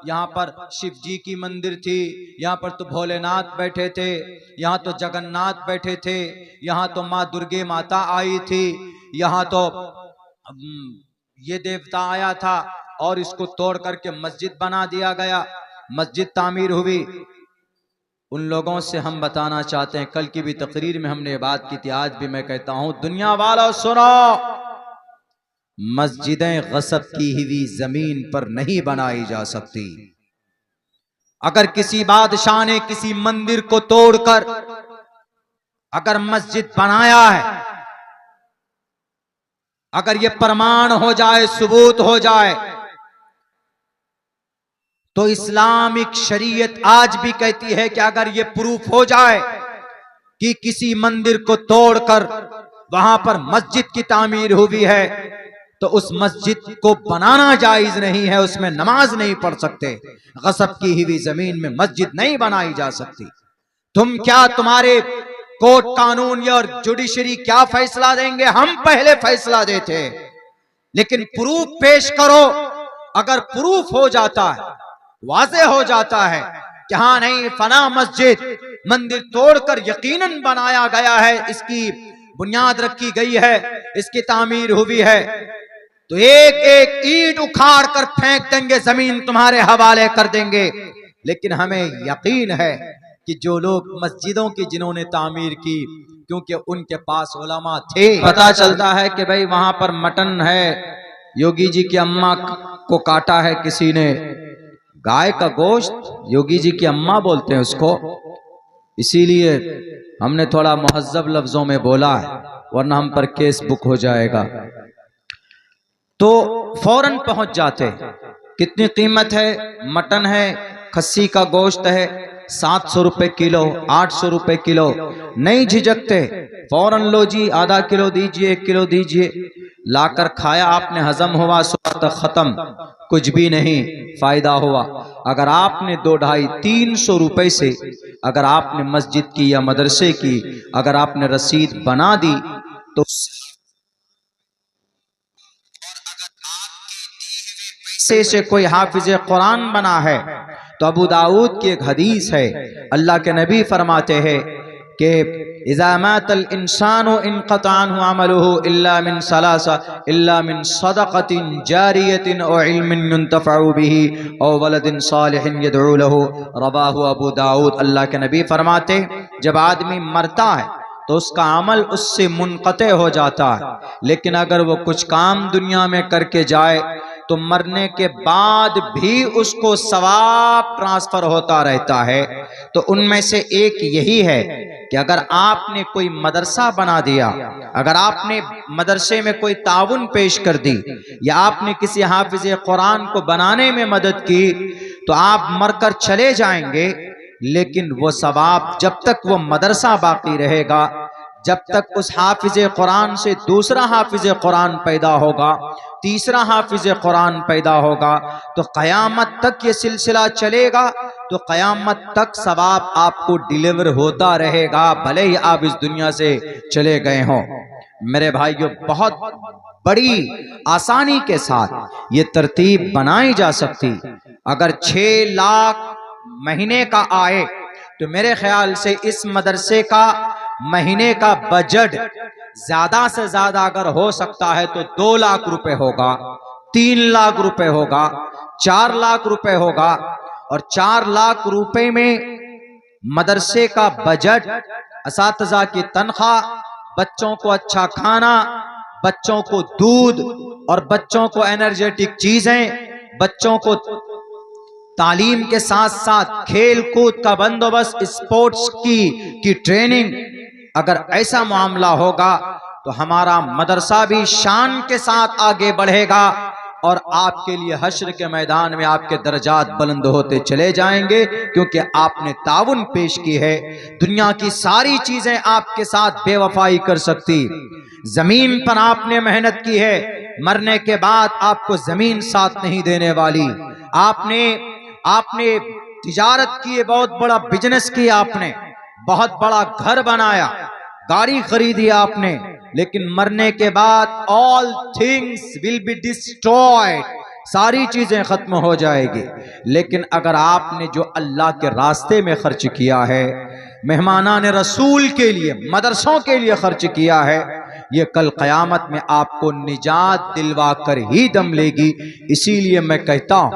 यहाँ पर शिव जी की मंदिर थी, यहाँ पर तो भोलेनाथ बैठे थे, यहाँ तो जगन्नाथ बैठे थे, यहाँ तो माँ दुर्गे माता आई थी, यहाँ तो ये देवता आया था और इसको तोड़ करके मस्जिद बना दिया गया, मस्जिद तामीर हुई। उन लोगों से हम बताना चाहते हैं, कल की भी तकरीर में हमने ये बात की थी, आज भी मैं कहता हूं, दुनिया वालों सुनो, मस्जिदें गसब की हुई जमीन पर नहीं बनाई जा सकती। अगर किसी बादशाह ने किसी मंदिर को तोड़कर अगर मस्जिद बनाया है, अगर ये प्रमाण हो जाए, सबूत हो जाए, तो इस्लामिक शरीयत आज भी कहती है कि अगर ये प्रूफ हो जाए कि किसी मंदिर को तोड़कर वहां पर मस्जिद की तामीर हुई है, तो उस मस्जिद को बनाना जायज नहीं है, उसमें नमाज नहीं पढ़ सकते। गसब की हुई जमीन में मस्जिद नहीं बनाई जा सकती। तुम क्या, तुम्हारे कोर्ट कानून और जुडिशरी क्या फैसला देंगे? हम पहले फैसला देते, लेकिन प्रूफ पेश करो। अगर प्रूफ हो जाता है, वाज़े हो जाता है कि हाँ नहीं फना मस्जिद मंदिर तोड़कर यकीनन बनाया गया है, इसकी बुनियाद रखी गई है, इसकी तामीर हुई है, तो एक एक ईंट उखाड़ कर फेंक देंगे, जमीन तुम्हारे हवाले कर देंगे। लेकिन हमें यकीन है कि जो लोग मस्जिदों की जिन्होंने तामीर की, क्योंकि उनके पास उलमा थे, पता चलता है कि भाई वहां पर मटन है, योगी जी की अम्मा को काटा है किसी ने, गाय का गोश्त, योगी जी की अम्मा बोलते हैं उसको, इसीलिए हमने थोड़ा मुहज्जब लफ्जों में बोला है, वरना हम पर केस बुक हो जाएगा। तो फौरन पहुंच जाते। कितनी कीमत है? मटन है, खस्सी का गोश्त है, 700 रुपए किलो, 800 रुपए किलो, नहीं झिझकते, फौरन लो जी, आधा किलो दीजिए, 1 किलो दीजिए। लाकर खाया आपने, हजम हुआ, सुबह तक खत्म, कुछ भी नहीं फायदा हुआ। अगर आपने 200-250-300 रुपए से अगर आपने मस्जिद की या मदरसे की अगर आपने रसीद बना दी, तो से कोई हाफिज कुरान बना है, तो अबू दाऊद की एक हदीस है, अल्लाह के नबी फरमाते हैं कि इज़ा मातल इंसानु इनक़ता अन्हु अमलुहु इल्ला मिन सलासा इल्ला मिन सदक़तिन जारियतिन औ इल्मिन युंतफ़अु बिही औ वलदिन सालिहिन यदउ लहु, रवाहु अबू दाऊद। अल्लाह के नबी फरमाते, जब आदमी मरता है तो उसका अमल उससे मुनक़ते हो जाता है, लेकिन अगर वो कुछ काम दुनिया में करके जाए तो मरने के बाद भी उसको सवाब ट्रांसफर होता रहता है। तो उनमें से एक यही है कि अगर आपने कोई मदरसा बना दिया, अगर आपने मदरसे में कोई ताउन पेश कर दी, या आपने किसी हाफिज कुरान को बनाने में मदद की, तो आप मरकर चले जाएंगे, लेकिन वो सवाब जब तक वो मदरसा बाकी रहेगा, जब तक उस हाफिज कुरान से दूसरा हाफिज कुरान पैदा होगा, तीसरा हाफिज कुरान पैदा होगा, तो क़यामत तक ये सिलसिला चलेगा, तो क़यामत तक सवाब आपको डिलीवर होता रहेगा, भले ही आप इस दुनिया से चले गए हों। मेरे भाइयों, बहुत बड़ी आसानी के साथ ये तरतीब बनाई जा सकती। अगर 6 लाख महीने का आए, तो मेरे ख्याल से इस मदरसे का महीने का बजट ज्यादा से ज्यादा अगर हो सकता है तो 2 लाख रुपए होगा, 3 लाख रुपए होगा, 4 लाख रुपए होगा। और 4 लाख रुपए में मदरसे का बजट, असातिज़ा की तनख्वाह, बच्चों को अच्छा खाना, बच्चों को दूध और बच्चों को एनर्जेटिक चीजें, बच्चों को तालीम के साथ साथ खेल कूद का बंदोबस्त, स्पोर्ट्स की ट्रेनिंग, अगर ऐसा मामला होगा तो हमारा मदरसा भी शान के साथ आगे बढ़ेगा और आपके लिए हश्र के मैदान में आपके दर्जात बुलंद होते चले जाएंगे, क्योंकि आपने ताउन पेश की है। दुनिया की सारी चीजें आपके साथ बेवफाई कर सकती, जमीन पर आपने मेहनत की है, मरने के बाद आपको जमीन साथ नहीं देने वाली। आपने तिजारत की, बहुत बड़ा बिजनेस किया, आपने बहुत बड़ा घर बनाया, गाड़ी खरीदी आपने, लेकिन मरने के बाद all things will be destroyed, सारी चीजें खत्म हो जाएगी। लेकिन अगर आपने जो अल्लाह के रास्ते में खर्च किया है, मेहमानान रसूल के लिए, मदरसों के लिए खर्च किया है, ये कल क़यामत में आपको निजात दिलवा कर ही दम लेगी। इसीलिए मैं कहता हूं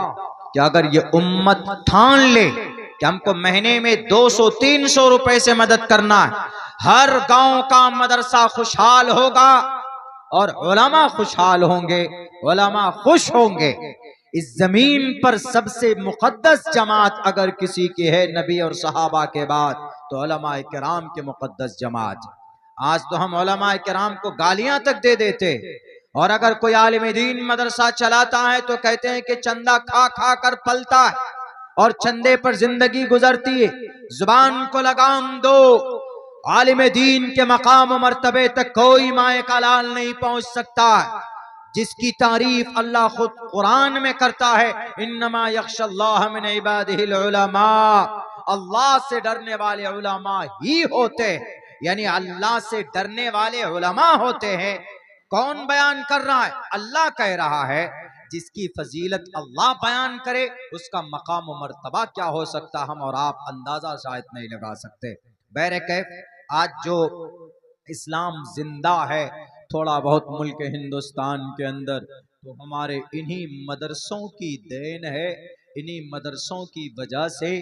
कि अगर ये उम्मत ठान ले कि हमको महीने में 200-300 रुपए से मदद करना है, हर गांव का मदरसा खुशहाल होगा और उलमा खुशहाल होंगे, उलमा खुश होंगे। इस जमीन पर सबसे मुकद्दस जमात अगर किसी की है नबी और सहाबा के बाद, तो उलमा किराम के मुकद्दस जमात। आज तो हम उलमा किराम को गालियां तक दे देते, और अगर कोई आलिम दीन मदरसा चलाता है तो कहते हैं कि चंदा खा खा कर पलता है और चंदे पर जिंदगी गुजरती है। जुबान को लगाम दो, आलिम दीन के मकाम मर्तबे तक कोई माए का लाल नहीं पहुंच सकता। जिसकी तारीफ अल्लाह खुद कुरान में करता है, इन्नमा यख्शल्लाह मिन इबादिहिल उलमा, अल्लाह से डरने वाले उलमा ही होते हैं, यानी अल्लाह से डरने वाले उलमा होते हैं। कौन बयान कर रहा है? अल्लाह कह रहा है। जिसकी फजीलत अल्लाह बयान करे उसका मकाम व मर्तबा क्या हो सकता, हम और आप अंदाजा शायद नहीं लगा सकते। बहरकैफ आज जो इस्लाम जिंदा है थोड़ा बहुत मुल्क हिंदुस्तान के अंदर, तो हमारे इन्हीं मदरसों की देन है। इन्हीं मदरसों की वजह से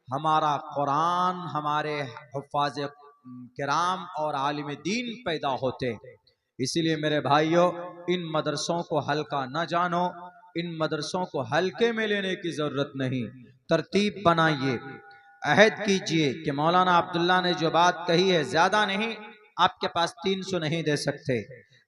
हमारा कुरान, हमारे हुफ्फाज़ किराम और आलिम दीन पैदा होते हैं। इसीलिए मेरे भाइयों, इन मदरसों को हल्का न जानो, इन मदरसों को हल्के में लेने की जरूरत नहीं। तरतीब बनाइए, अहद कीजिए कि मौलाना अब्दुल्ला ने जो बात कही है, ज्यादा नहीं, आपके पास 300 नहीं दे सकते,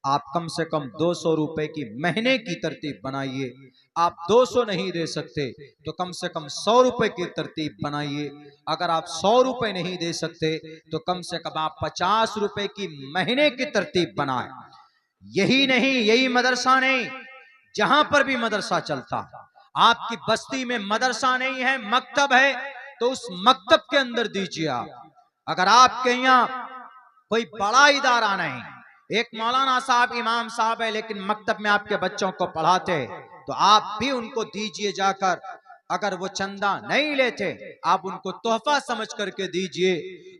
आप कम से कम 200 रुपए की महीने की तरतीब बनाइए। आप 200 नहीं दे सकते तो कम से कम 100 रुपए की तरतीब बनाइए। अगर आप 100 रुपए नहीं दे सकते तो कम से कम आप 50 रुपए की महीने की तरतीब बनाएं। यही नहीं, यही मदरसा नहीं, जहां पर भी मदरसा चलता, आपकी बस्ती में मदरसा नहीं है, मकतब है, तो उस मकतब के अंदर दीजिए आप। अगर आपके यहाँ कोई बड़ा इदारा नहीं, एक मौलाना साहब, इमाम साहब है, लेकिन मकतब में आपके बच्चों को पढ़ाते, तो आप भी उनको दीजिए जाकर। अगर वो चंदा नहीं लेते, आप उनको तोहफा समझ करके दीजिए।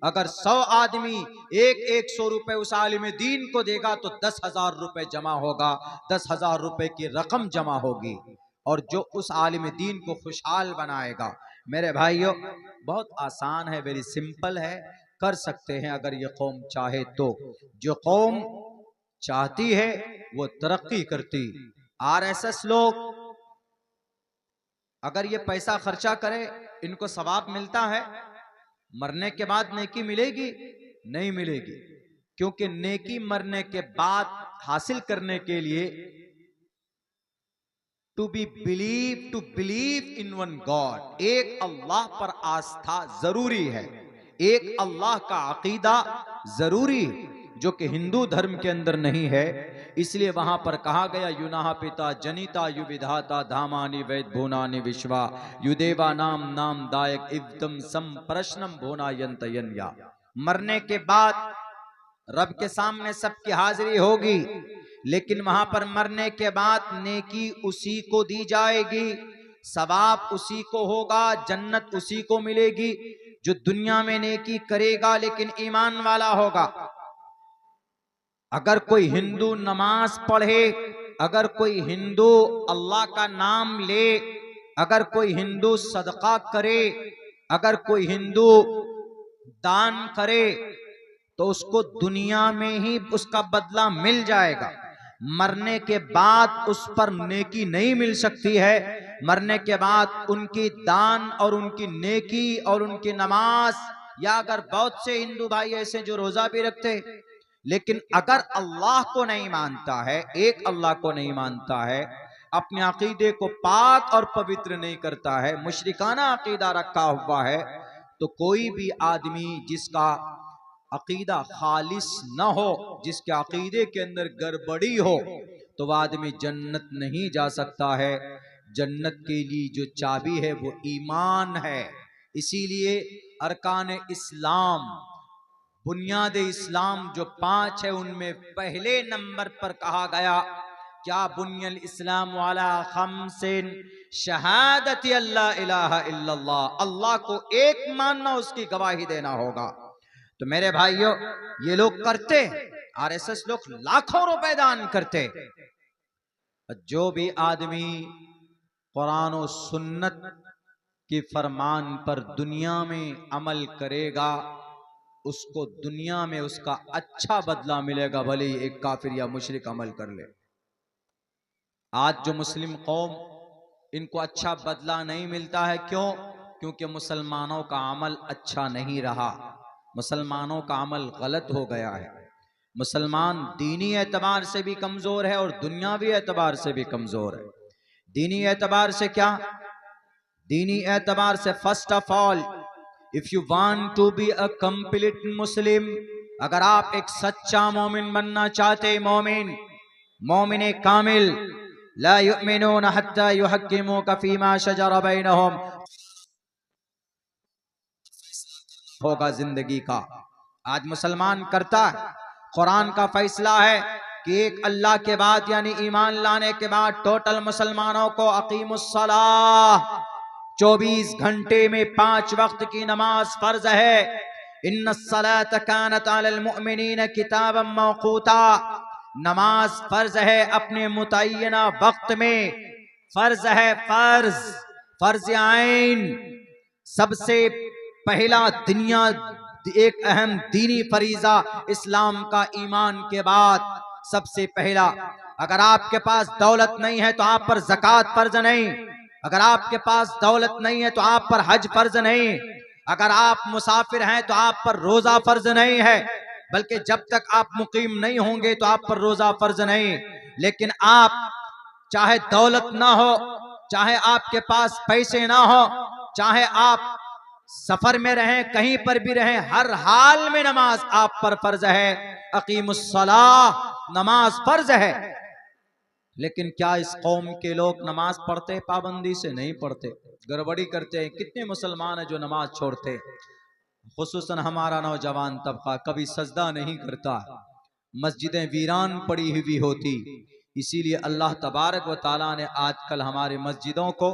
अगर 100 आदमी एक 100 रुपए उस आलिम दीन को देगा तो 10,000 रुपए जमा होगा, 10,000 रुपए की रकम जमा होगी, और जो उस आलिम दीन को खुशहाल बनाएगा। मेरे भाइयों, बहुत आसान है, वेरी सिंपल है, कर सकते हैं अगर ये कौम चाहे तो। जो कौम चाहती है वो तरक्की करती। आरएसएस लोग अगर ये पैसा खर्चा करे, इनको सवाब मिलता है? मरने के बाद नेकी मिलेगी? नहीं मिलेगी, क्योंकि नेकी मरने के बाद हासिल करने के लिए to believe in one God, एक अल्लाह पर आस्था जरूरी है, एक अल्लाह का अकीदा जरूरी है, जो कि हिंदू धर्म के अंदर नहीं है। इसलिए वहां पर कहा गया, युनाह पिता जनिता यु विधाता धामानि वैद भूनानि विश्वा युदेवा नाम नाम दायक इवतम सम प्रश्नम भूना यंतयन्या। मरने के बाद रब के सामने सबकी हाजिरी होगी, लेकिन वहां पर मरने के बाद नेकी उसी को दी जाएगी, सवाब उसी को होगा, जन्नत उसी को मिलेगी जो दुनिया में नेकी करेगा लेकिन ईमान वाला होगा। अगर कोई हिंदू नमाज पढ़े, अगर कोई हिंदू अल्लाह का नाम ले, अगर कोई हिंदू सदका करे, अगर कोई हिंदू दान करे, तो उसको दुनिया में ही उसका बदला मिल जाएगा। मरने के बाद उस पर नेकी नहीं मिल सकती है। मरने के बाद उनकी दान और उनकी नेकी और उनकी नमाज, या अगर बहुत से हिंदू भाई ऐसे जो रोजा भी रखते, लेकिन अगर अल्लाह को नहीं मानता है, एक अल्लाह को नहीं मानता है, अपने अकीदे को पाक और पवित्र नहीं करता है, मुशरिकाना अकीदा रखा हुआ है, तो कोई भी आदमी जिसका अकीदा खालिस न हो, जिसके अकीदे के अंदर गड़बड़ी हो, तो वह आदमी जन्नत नहीं जा सकता है। जन्नत के लिए जो चाबी है वो ईमान है। इसीलिए अरकान इस्लाम, बुनियाद इस्लाम जो 5 है, उनमें पहले नंबर पर कहा गया क्या बुनियल इस्लाम वाला खमसिन शहादत अल्लाह इलाहा इल्लल्लाह, अल्लाह को एक मानना, उसकी गवाही देना होगा। तो मेरे भाइयों, ये लोग करते, आरएसएस लोग लाखों रुपए दान करते। जो भी आदमी कुरान और सुन्नत की फरमान पर दुनिया में अमल करेगा, उसको दुनिया में उसका अच्छा बदला मिलेगा, भले ही एक काफिर या मुशरिक अमल कर ले। आज जो मुस्लिम कौम, इनको अच्छा बदला नहीं मिलता है। क्यों? क्योंकि मुसलमानों का अमल अच्छा नहीं रहा, मुसलमानों का अमल गलत हो गया है। मुसलमान दीनी एतबार से भी कमजोर है और दुनियावी एतबार से भी कमजोर है। दीनी एतबार से क्या? दीनी एतबार से first of all, if you want to be a complete Muslim, अगर आप एक सच्चा मोमिन बनना चाहते, मोमिन कामिल, ला युमिनून हत्ता युहक्किमूका फीमा शजर बैनहुम, होगा जिंदगी का। आज मुसलमान करता है, कुरान का फैसला है कि एक अल्लाह के बाद यानी ईमान लाने के बाद टोटल मुसलमानों को अकीमुस्सलाह, 24 घंटे में 5 वक्त की नमाज फर्ज है। इन्नस्सलात कानत अलल मुमिनीन किताबम मौकूता, नमाज फर्ज है अपने मुतय्यना वक्त में, फर्ज है, फर्ज आइन। सबसे पहला दुनिया एक अहम दीनी फरीजा इस्लाम का ईमान के बाद सबसे पहला। अगर आपके पास दौलत नहीं है तो आप पर ज़कात फर्ज नहीं, अगर आपके पास दौलत नहीं है तो आप पर हज फर्ज नहीं, अगर आप मुसाफिर हैं तो आप पर रोजा फर्ज नहीं है, बल्कि जब तक आप मुकीम नहीं होंगे तो आप पर रोजा फर्ज नहीं। लेकिन आप चाहे दौलत ना हो, चाहे आपके पास पैसे ना हो, चाहे आप सफर में रहें, कहीं पर भी रहें, हर हाल में नमाज आप पर फर्ज है। अकीमुस्सलाह, नमाज फर्ज है। लेकिन क्या इस कौम के लोग नमाज पढ़ते? पाबंदी से नहीं पढ़ते, गड़बड़ी करते हैं। कितने मुसलमान हैं जो नमाज छोड़ते? खुसूसन हमारा नौजवान तबका कभी सजदा नहीं करता, मस्जिदें वीरान पड़ी हुई होती। इसीलिए अल्लाह तबारक व ताला ने आजकल हमारे मस्जिदों को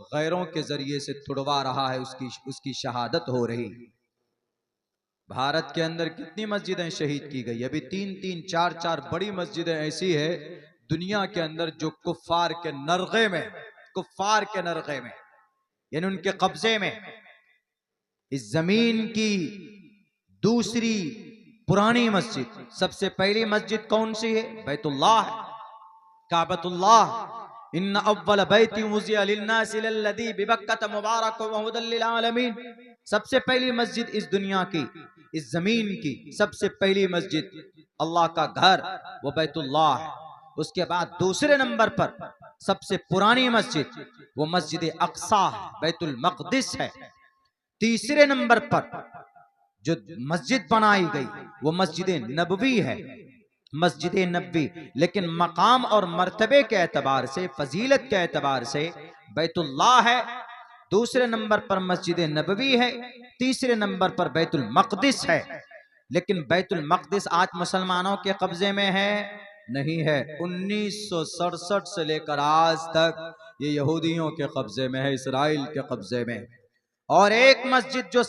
गैरों के जरिए से तुड़वा रहा है, उसकी शहादत हो रही। भारत के अंदर कितनी मस्जिदें शहीद की गई? अभी 3-3, 4-4 बड़ी मस्जिदें ऐसी है दुनिया के अंदर जो कुफ्फार के नरगे में यानी उनके कब्जे में। इस जमीन की दूसरी पुरानी मस्जिद, सबसे पहली मस्जिद कौन सी है? बैतुल्लाह, काबतुल्लाह। इन्न अव्वल बैति वुज़िअ लिन्नासि लल्लज़ी बिबक्कत मुबारकन व हुदल लिल आलमीन। सबसे पहली मस्जिद इस दुनिया की, इस जमीन की सबसे पहली मस्जिद, अल्लाह का घर, वो बैतुल्लाह है। उसके बाद दूसरे नंबर पर सबसे पुरानी मस्जिद वो मस्जिद अक्सा है, बैतुल मक़दिस है। तीसरे नंबर पर जो मस्जिद बनाई गई वो मस्जिद नबवी है, मस्जिद नबवी। लेकिन मकाम और मर्तबे के एतबार से, फजीलत के एतबार से बैतुल्लाह है, दूसरे नंबर पर मस्जिद नबवी है, तीसरे नंबर पर बैतुल मक़दिस है। लेकिन बैतुल मक़दिस आज मुसलमानों के कब्जे में है? नहीं है। 1967 से लेकर आज तक ये यहूदियों के कब्जे में है, इसराइल के कब्जे में। और एक मस्जिद जो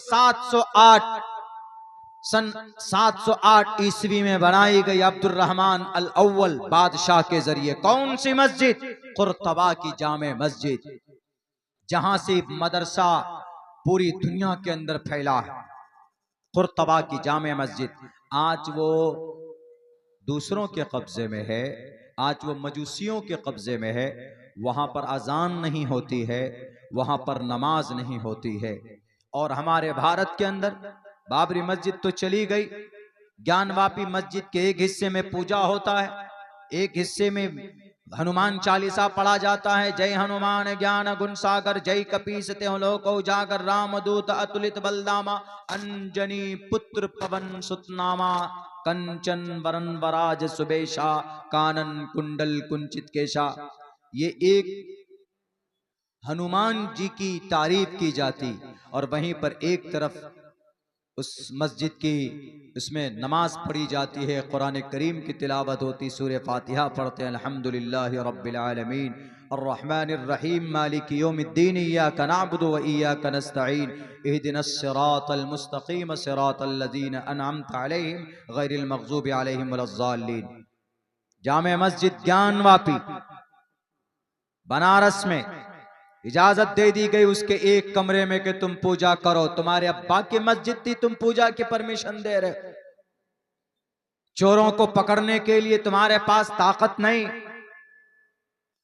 सन 708 ईस्वी में बनाई गई अब्दुर्रहमान अल अव्वल बादशाह के जरिए, कौन सी मस्जिद? कुर्तबा की जामे मस्जिद, जहां से मदरसा पूरी दुनिया के अंदर फैला है, कुर्तबा की जामे मस्जिद। आज वो दूसरों के कब्जे में है, आज वो मजूसियों के कब्जे में है। वहां पर अजान नहीं होती है, वहां पर नमाज नहीं होती है। और हमारे भारत के अंदर बाबरी मस्जिद तो चली गई, ज्ञानवापी मस्जिद के एक हिस्से में पूजा होता है, एक हिस्से में हनुमान चालीसा पढ़ा जाता है। जय हनुमान ज्ञान गुण सागर, जय कपीस त्यों लोक उजागर, रामदूत अतुलित बलदामा, अंजनी पुत्र पवन सुतनामा, कंचन वरन वराज सुबेशा, कानन कुंडल कुंचित केशा। ये एक हनुमान जी की तारीफ की जाती और वहीं पर एक तरफ उस मस्जिद की उसमें नमाज पढ़ी जाती है, कुरान करीम की तिलावत होती, सूरह फातिहा पढ़ते हैं, अल्हम्दुलिल्लाहि रब्बिल आलमीन अर्रहमानिर रहीम मालिकि यौमिद्दीन इय्याका नअबुदु व इय्याका नस्तईन इहदिनस सिरातल मुस्तकीम सिरातल लज़ीना अनअमता अलैहिम गैरिल मग़ज़ूबि अलैहिम वलज़्ज़ालिन। जामे मस्जिद ज्ञानवापी बनारस में इजाजत दे दी गई उसके एक कमरे में कि तुम पूजा करो। तुम्हारे अब्बा की मस्जिद थी, तुम पूजा की परमिशन दे रहे। चोरों को पकड़ने के लिए तुम्हारे पास ताकत नहीं,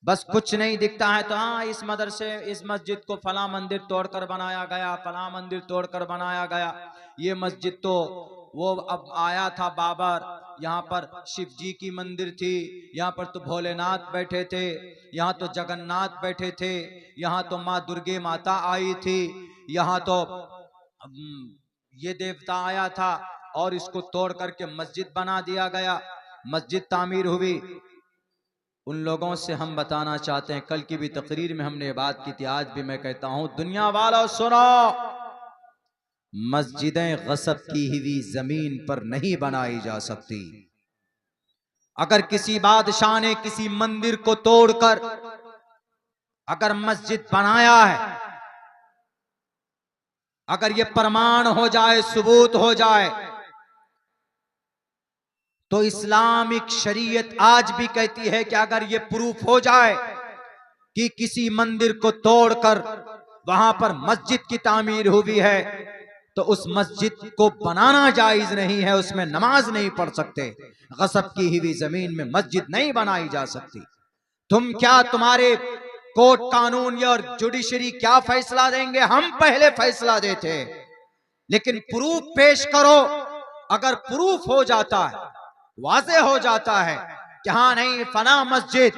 बस कुछ नहीं दिखता है तो हाँ इस मदरसे इस मस्जिद को फला मंदिर तोड़कर बनाया गया, फला मंदिर तोड़कर बनाया गया। ये मस्जिद तो वो अब आया था बाबर, यहाँ पर शिव जी की मंदिर थी, यहाँ पर तो भोलेनाथ बैठे थे, यहाँ तो जगन्नाथ बैठे थे, यहाँ तो माँ दुर्गे माता आई थी, यहाँ तो ये देवता आया था, और इसको तोड़ करके मस्जिद बना दिया गया, मस्जिद तामीर हुई। उन लोगों से हम बताना चाहते हैं, कल की भी तकरीर में हमने बात की थी, आज भी मैं कहता हूं, दुनिया वालों सुनो, मस्जिदें गसब की हुई जमीन पर नहीं बनाई जा सकती। अगर किसी बादशाह ने किसी मंदिर को तोड़कर अगर मस्जिद बनाया है, अगर ये प्रमाण हो जाए, सबूत हो जाए, तो इस्लामिक शरीयत आज भी कहती है कि अगर ये प्रूफ हो जाए कि किसी मंदिर को तोड़कर वहां पर मस्जिद की तामीर हुई है, तो उस मस्जिद को बनाना जायज नहीं है, उसमें नमाज नहीं पढ़ सकते। गसब की हुई जमीन में मस्जिद नहीं बनाई जा सकती। तुम क्या, तुम्हारे कोर्ट कानून और जुडिशरी क्या फैसला देंगे? हम पहले फैसला देते, लेकिन प्रूफ पेश करो। अगर प्रूफ हो जाता है, वाज़े हो जाता है कि हाँ नहीं फना मस्जिद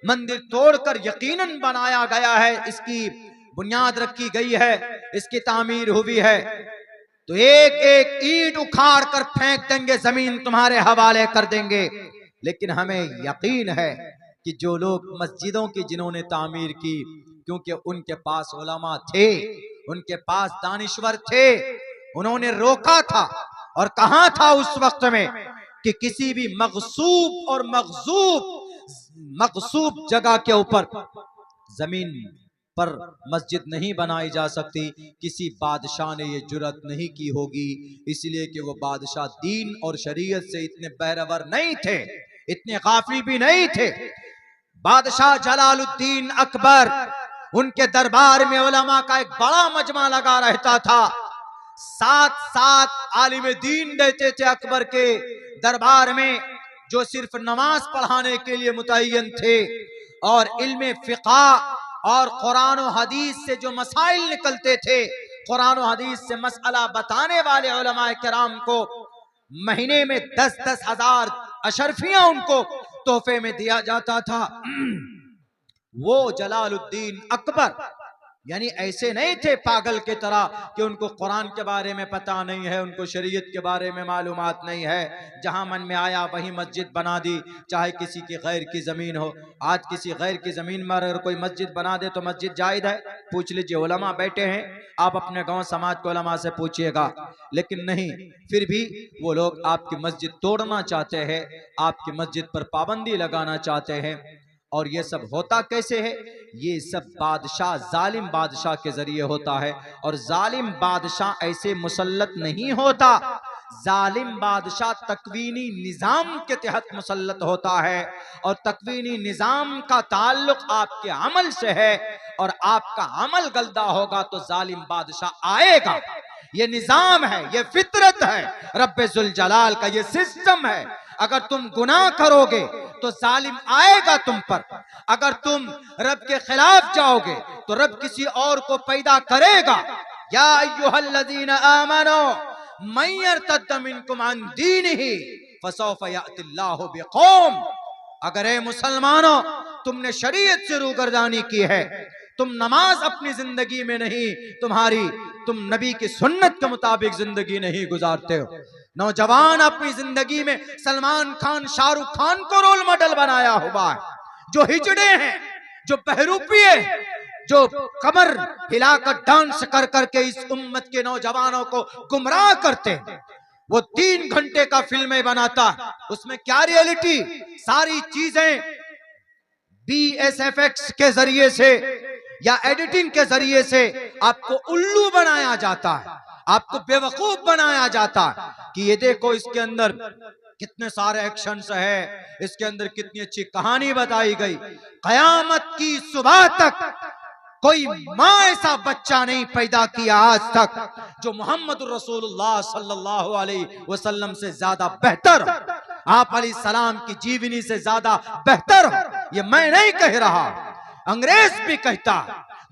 मंदिर तोड़कर यकीनन बनाया गया है, इसकी बुनियाद रखी गई है, इसकी तामीर हुई है, तो एक एक ईंट उखाड़ कर फेंक देंगे, जमीन तुम्हारे हवाले कर देंगे। लेकिन हमें यकीन है कि जो लोग मस्जिदों की जिन्होंने तामीर की, क्योंकि उनके पास उलमा थे, उनके पास दानिश्वर थे, उन्होंने रोका था। और कहां था उस वक्त में कि किसी भी मगसूब और मगसूब जगह के ऊपर जमीन पर मस्जिद नहीं बनाई जा सकती। किसी बादशाह ने ये जुर्रत नहीं की होगी, इसलिए कि वो बादशाह दीन और शरीयत से इतने बहरवर नहीं थे, इतने गाफिल भी नहीं थे। बादशाह जलालुद्दीन अकबर, उनके दरबार में उलमा का एक बड़ा मजमा लगा रहता था। 7 आलिम दीन रहते थे अकबर के दरबार में, जो सिर्फ नमाज पढ़ाने के लिए मुतय्यन थे, और इल्म फिक़ा और कुरान और हदीस से जो मसाइल निकलते थे, कुरान और हदीस से मसला बताने वाले उलमाए किराम को महीने में 10-10 हजार अशरफियां उनको तोहफे में दिया जाता था। वो जलालुद्दीन अकबर यानी ऐसे नहीं थे पागल के तरह कि उनको कुरान के बारे में पता नहीं है, उनको शरीयत के बारे में मालूमात नहीं है, जहां मन में आया वहीं मस्जिद बना दी, चाहे किसी की गैर की जमीन हो। आज किसी गैर की जमीन में अगर कोई मस्जिद बना दे तो मस्जिद जायज है? पूछ लीजिए, उलमा बैठे हैं, आप अपने गांव समाज के उलमा से पूछिएगा। लेकिन नहीं, फिर भी वो लोग आपकी मस्जिद तोड़ना चाहते हैं, आपकी मस्जिद पर पाबंदी लगाना चाहते हैं। और ये सब होता कैसे है? ये सब बादशाह, जालिम बादशाह के जरिए होता है। और जालिम बादशाह ऐसे मुसल्लत नहीं होता, जालिम बादशाह तकवीनी निजाम के तहत मुसल्लत होता है, और तकवीनी निजाम का ताल्लुक आपके अमल से है, और आपका अमल गलदा होगा तो जालिम बादशाह आएगा। ये निजाम है, ये फितरत है रब्बे जुल जलाल का, ये सिस्टम है। अगर तुम गुनाह करोगे तो जालिम आएगा तुम पर, अगर तुम रब के खिलाफ जाओगे तो रब किसी और को पैदा करेगा। या अय्युहल्लज़ीना आमनू मन यर्तद्द मिनकुम अन दीनिही फसौफ यअतिल्लाहु बिकौम। अगर ए मुसलमानों, तुमने शरीयत से रूगर्दानी की है, तुम नमाज अपनी जिंदगी में नहीं, तुम नबी की सुन्नत के मुताबिक जिंदगी नहीं गुजारते हो। नौजवान अपनी जिंदगी में सलमान खान, शाहरुख खान को रोल मॉडल बनाया हुआ है, जो हिजड़े हैं, जो बहरूपिये, जो कमर हिलाकर डांस कर करके इस उम्मत के नौजवानों को गुमराह करते हैं, वो 3 घंटे का फिल्में बनाता है, उसमें क्या रियलिटी? सारी चीजें BSFX के जरिए से या एडिटिंग के जरिए से आपको उल्लू बनाया जाता है, आपको बेवकूफ बनाया जाता है कि ये देखो इसके अंदर कितने सारे एक्शंस है, इसके अंदर कितनी अच्छी कहानी बताई गई। कयामत की सुबह तक कोई माँ ऐसा बच्चा नहीं पैदा किया आज तक जो मोहम्मद रसूलुल्लाह सल्लल्लाहु अलैहि वसल्लम से ज्यादा बेहतर, आप अलैहि सलाम की जीवनी से ज्यादा बेहतर हो। ये मैं नहीं कह रहा, अंग्रेज भी कहता,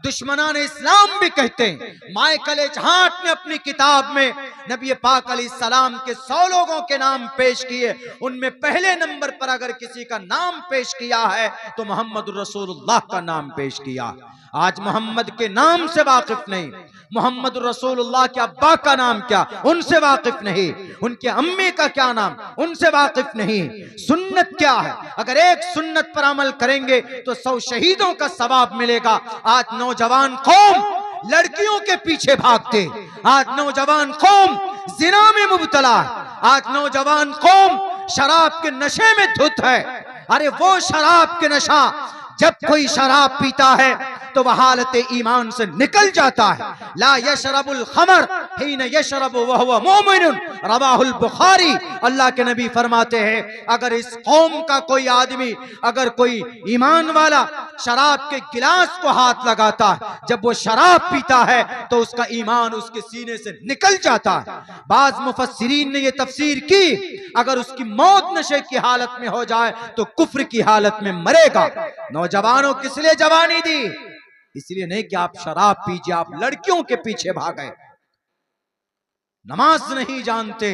दुश्मनान इस्लाम भी कहते हैं। माइकल एच हार्ट ने अपनी किताब में नबी पाक अलैहिस्सलाम के 100 लोगों के नाम पेश किए, उनमें पहले नंबर पर अगर किसी का नाम पेश किया है तो मोहम्मद रसूलुल्लाह का नाम पेश किया। आज मोहम्मद के नाम से वाकिफ नहीं, मोहम्मद रसूलुल्लाह के अब्बा का नाम क्या, उनसे वाकिफ नहीं, उनके अम्मी का क्या नाम, उनसे वाकिफ नहीं। सुन्नत क्या है? अगर एक सुन्नत पर अमल करेंगे तो 100 शहीदों का सवाब मिलेगा। आज नौजवान कौम लड़कियों के पीछे भागते, आज नौजवान कौम जिना में मुब्तला, आज नौजवान कौम शराब के नशे में धुत है। अरे वो शराब के नशा, जब कोई शराब पीता है तो वह हालत ईमान से निकल जाता है। ला यशरबुल खमर हिन यशरबु वहुव मोमिनुन, रवाहुल बुखारी। अल्लाह के नबी फरमाते हैं अगर इस कौम का कोई आदमी, अगर कोई ईमान वाला शराब के गिलास को हाथ लगाता है, जब वो शराब पीता है तो उसका ईमान उसके सीने से निकल जाता है। बाज मुफस्सिरीन ने ये तफसीर की, अगर उसकी मौत नशे की हालत में हो जाए तो कुफ्र की हालत में मरेगा। नौजवानों किस लिए जवानी दी? इसलिए नहीं कि आप शराब पीजिए, आप लड़कियों के पीछे भागे, नमाज नहीं जानते,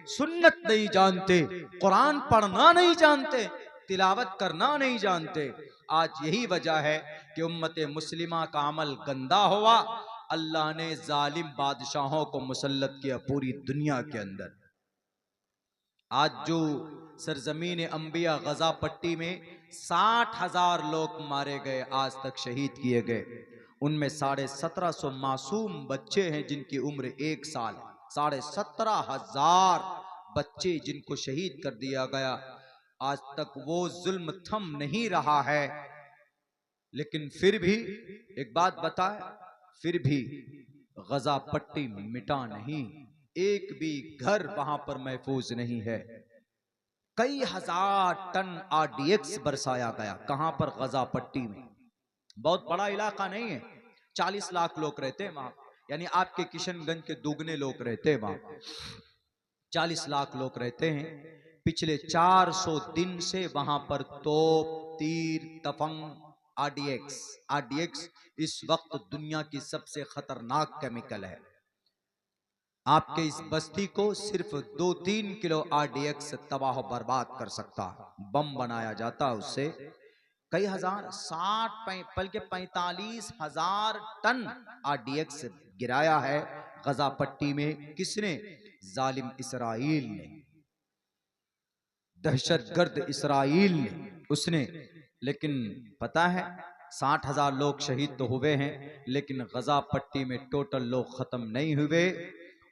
सुन्नत नहीं जानते, कुरान पढ़ना नहीं जानते, तिलावत करना नहीं जानते। आज यही वजह है कि उम्मत मुस्लिमा का अमल गंदा हुआ। अल्लाह ने जालिम बादशाहों को मुसल्लत किया पूरी दुनिया के अंदर। आज जो सरजमीन अंबिया गजा पट्टी में 60,000 लोग मारे गए, आज तक शहीद किए गए, उनमें 1750 मासूम बच्चे हैं जिनकी उम्र 1 साल है। 17,500 बच्चे जिनको शहीद कर दिया गया। आज तक वो जुल्म थम नहीं रहा है। लेकिन फिर भी एक बात बताए, फिर भी गजा पट्टी मिटा नहीं, एक भी घर वहां पर महफूज नहीं है। कई हजार टन RDX बरसाया गया। कहां पर? गजा पट्टी में। बहुत बड़ा इलाका नहीं है, 40 लाख लोग रहते हैं वहां, यानी आपके किशनगंज के दुगने लोग रहते हैं वहां। 40 लाख लोग रहते हैं। पिछले 400 दिन से वहां पर तोप, तीर, तफंग, RDX इस वक्त दुनिया की सबसे खतरनाक केमिकल है। आपके इस बस्ती को सिर्फ 2-3 किलो RDX तबाह बर्बाद कर सकता है। बम बनाया जाता है उससे। कई हजार, 60 बल्कि 45,000 टन RDX गिराया है गजा पट्टी में। किसने? जालिम इसराइल ने, दहशतगर्द इसराइल ने, उसने। लेकिन पता है 60,000 लोग शहीद तो हुए हैं, लेकिन गजा पट्टी में टोटल लोग खत्म नहीं हुए।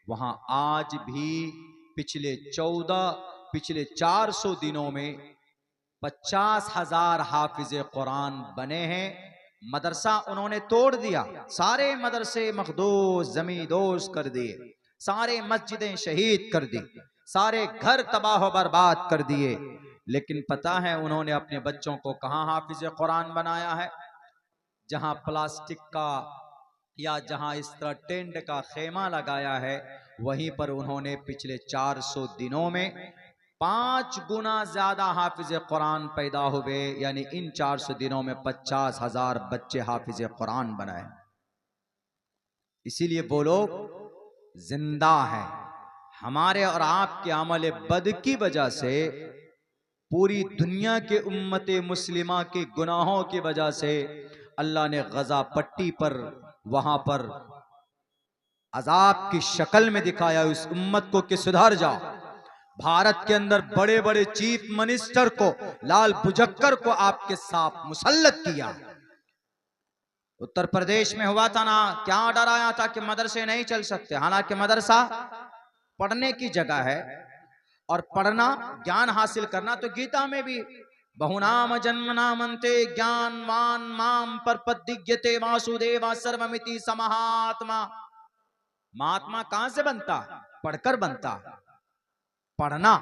वहां आज भी पिछले 400 दिनों में 50,000 हाफिजे कुरान बने हैं। मदरसा उन्होंने तोड़ दिया, सारे मदरसे मखदूस जमींदोज कर दिए, सारे मस्जिदें शहीद कर दी, सारे घर तबाह बर्बाद कर दिए। लेकिन पता है उन्होंने अपने बच्चों को कहां हाफिजे कुरान बनाया है? जहां प्लास्टिक का या जहां इस तरह टेंट का खेमा लगाया है, वहीं पर उन्होंने पिछले 400 दिनों में 5 गुना ज्यादा हाफिज कुरान पैदा हुए। यानी इन 400 दिनों में 50,000 बच्चे हाफिज कुरान बनाए। इसीलिए वो लोग जिंदा हैं। हमारे और आपके अमल बद की वजह से, पूरी दुनिया के उम्मत मुस्लिमा के गुनाहों की वजह से अल्लाह ने गजा पट्टी पर, वहां पर अजाब की शक्ल में दिखाया उस उम्मत को कि सुधर जाओ। भारत के अंदर बड़े बड़े चीफ मिनिस्टर को, लाल बुझक्कर को आपके साथ मुसल्लत किया। उत्तर प्रदेश में हुआ था ना, क्या डराया था कि मदरसे नहीं चल सकते। हालांकि मदरसा पढ़ने की जगह है और पढ़ना ज्ञान हासिल करना, तो गीता में भी बहुनाम जन्म नामंते ज्ञानवान माम परपदिग्यते वासुदेवा सर्वमिति समहात्मा। महात्मा कहां से बनता? पढ़कर बनता। पढ़ना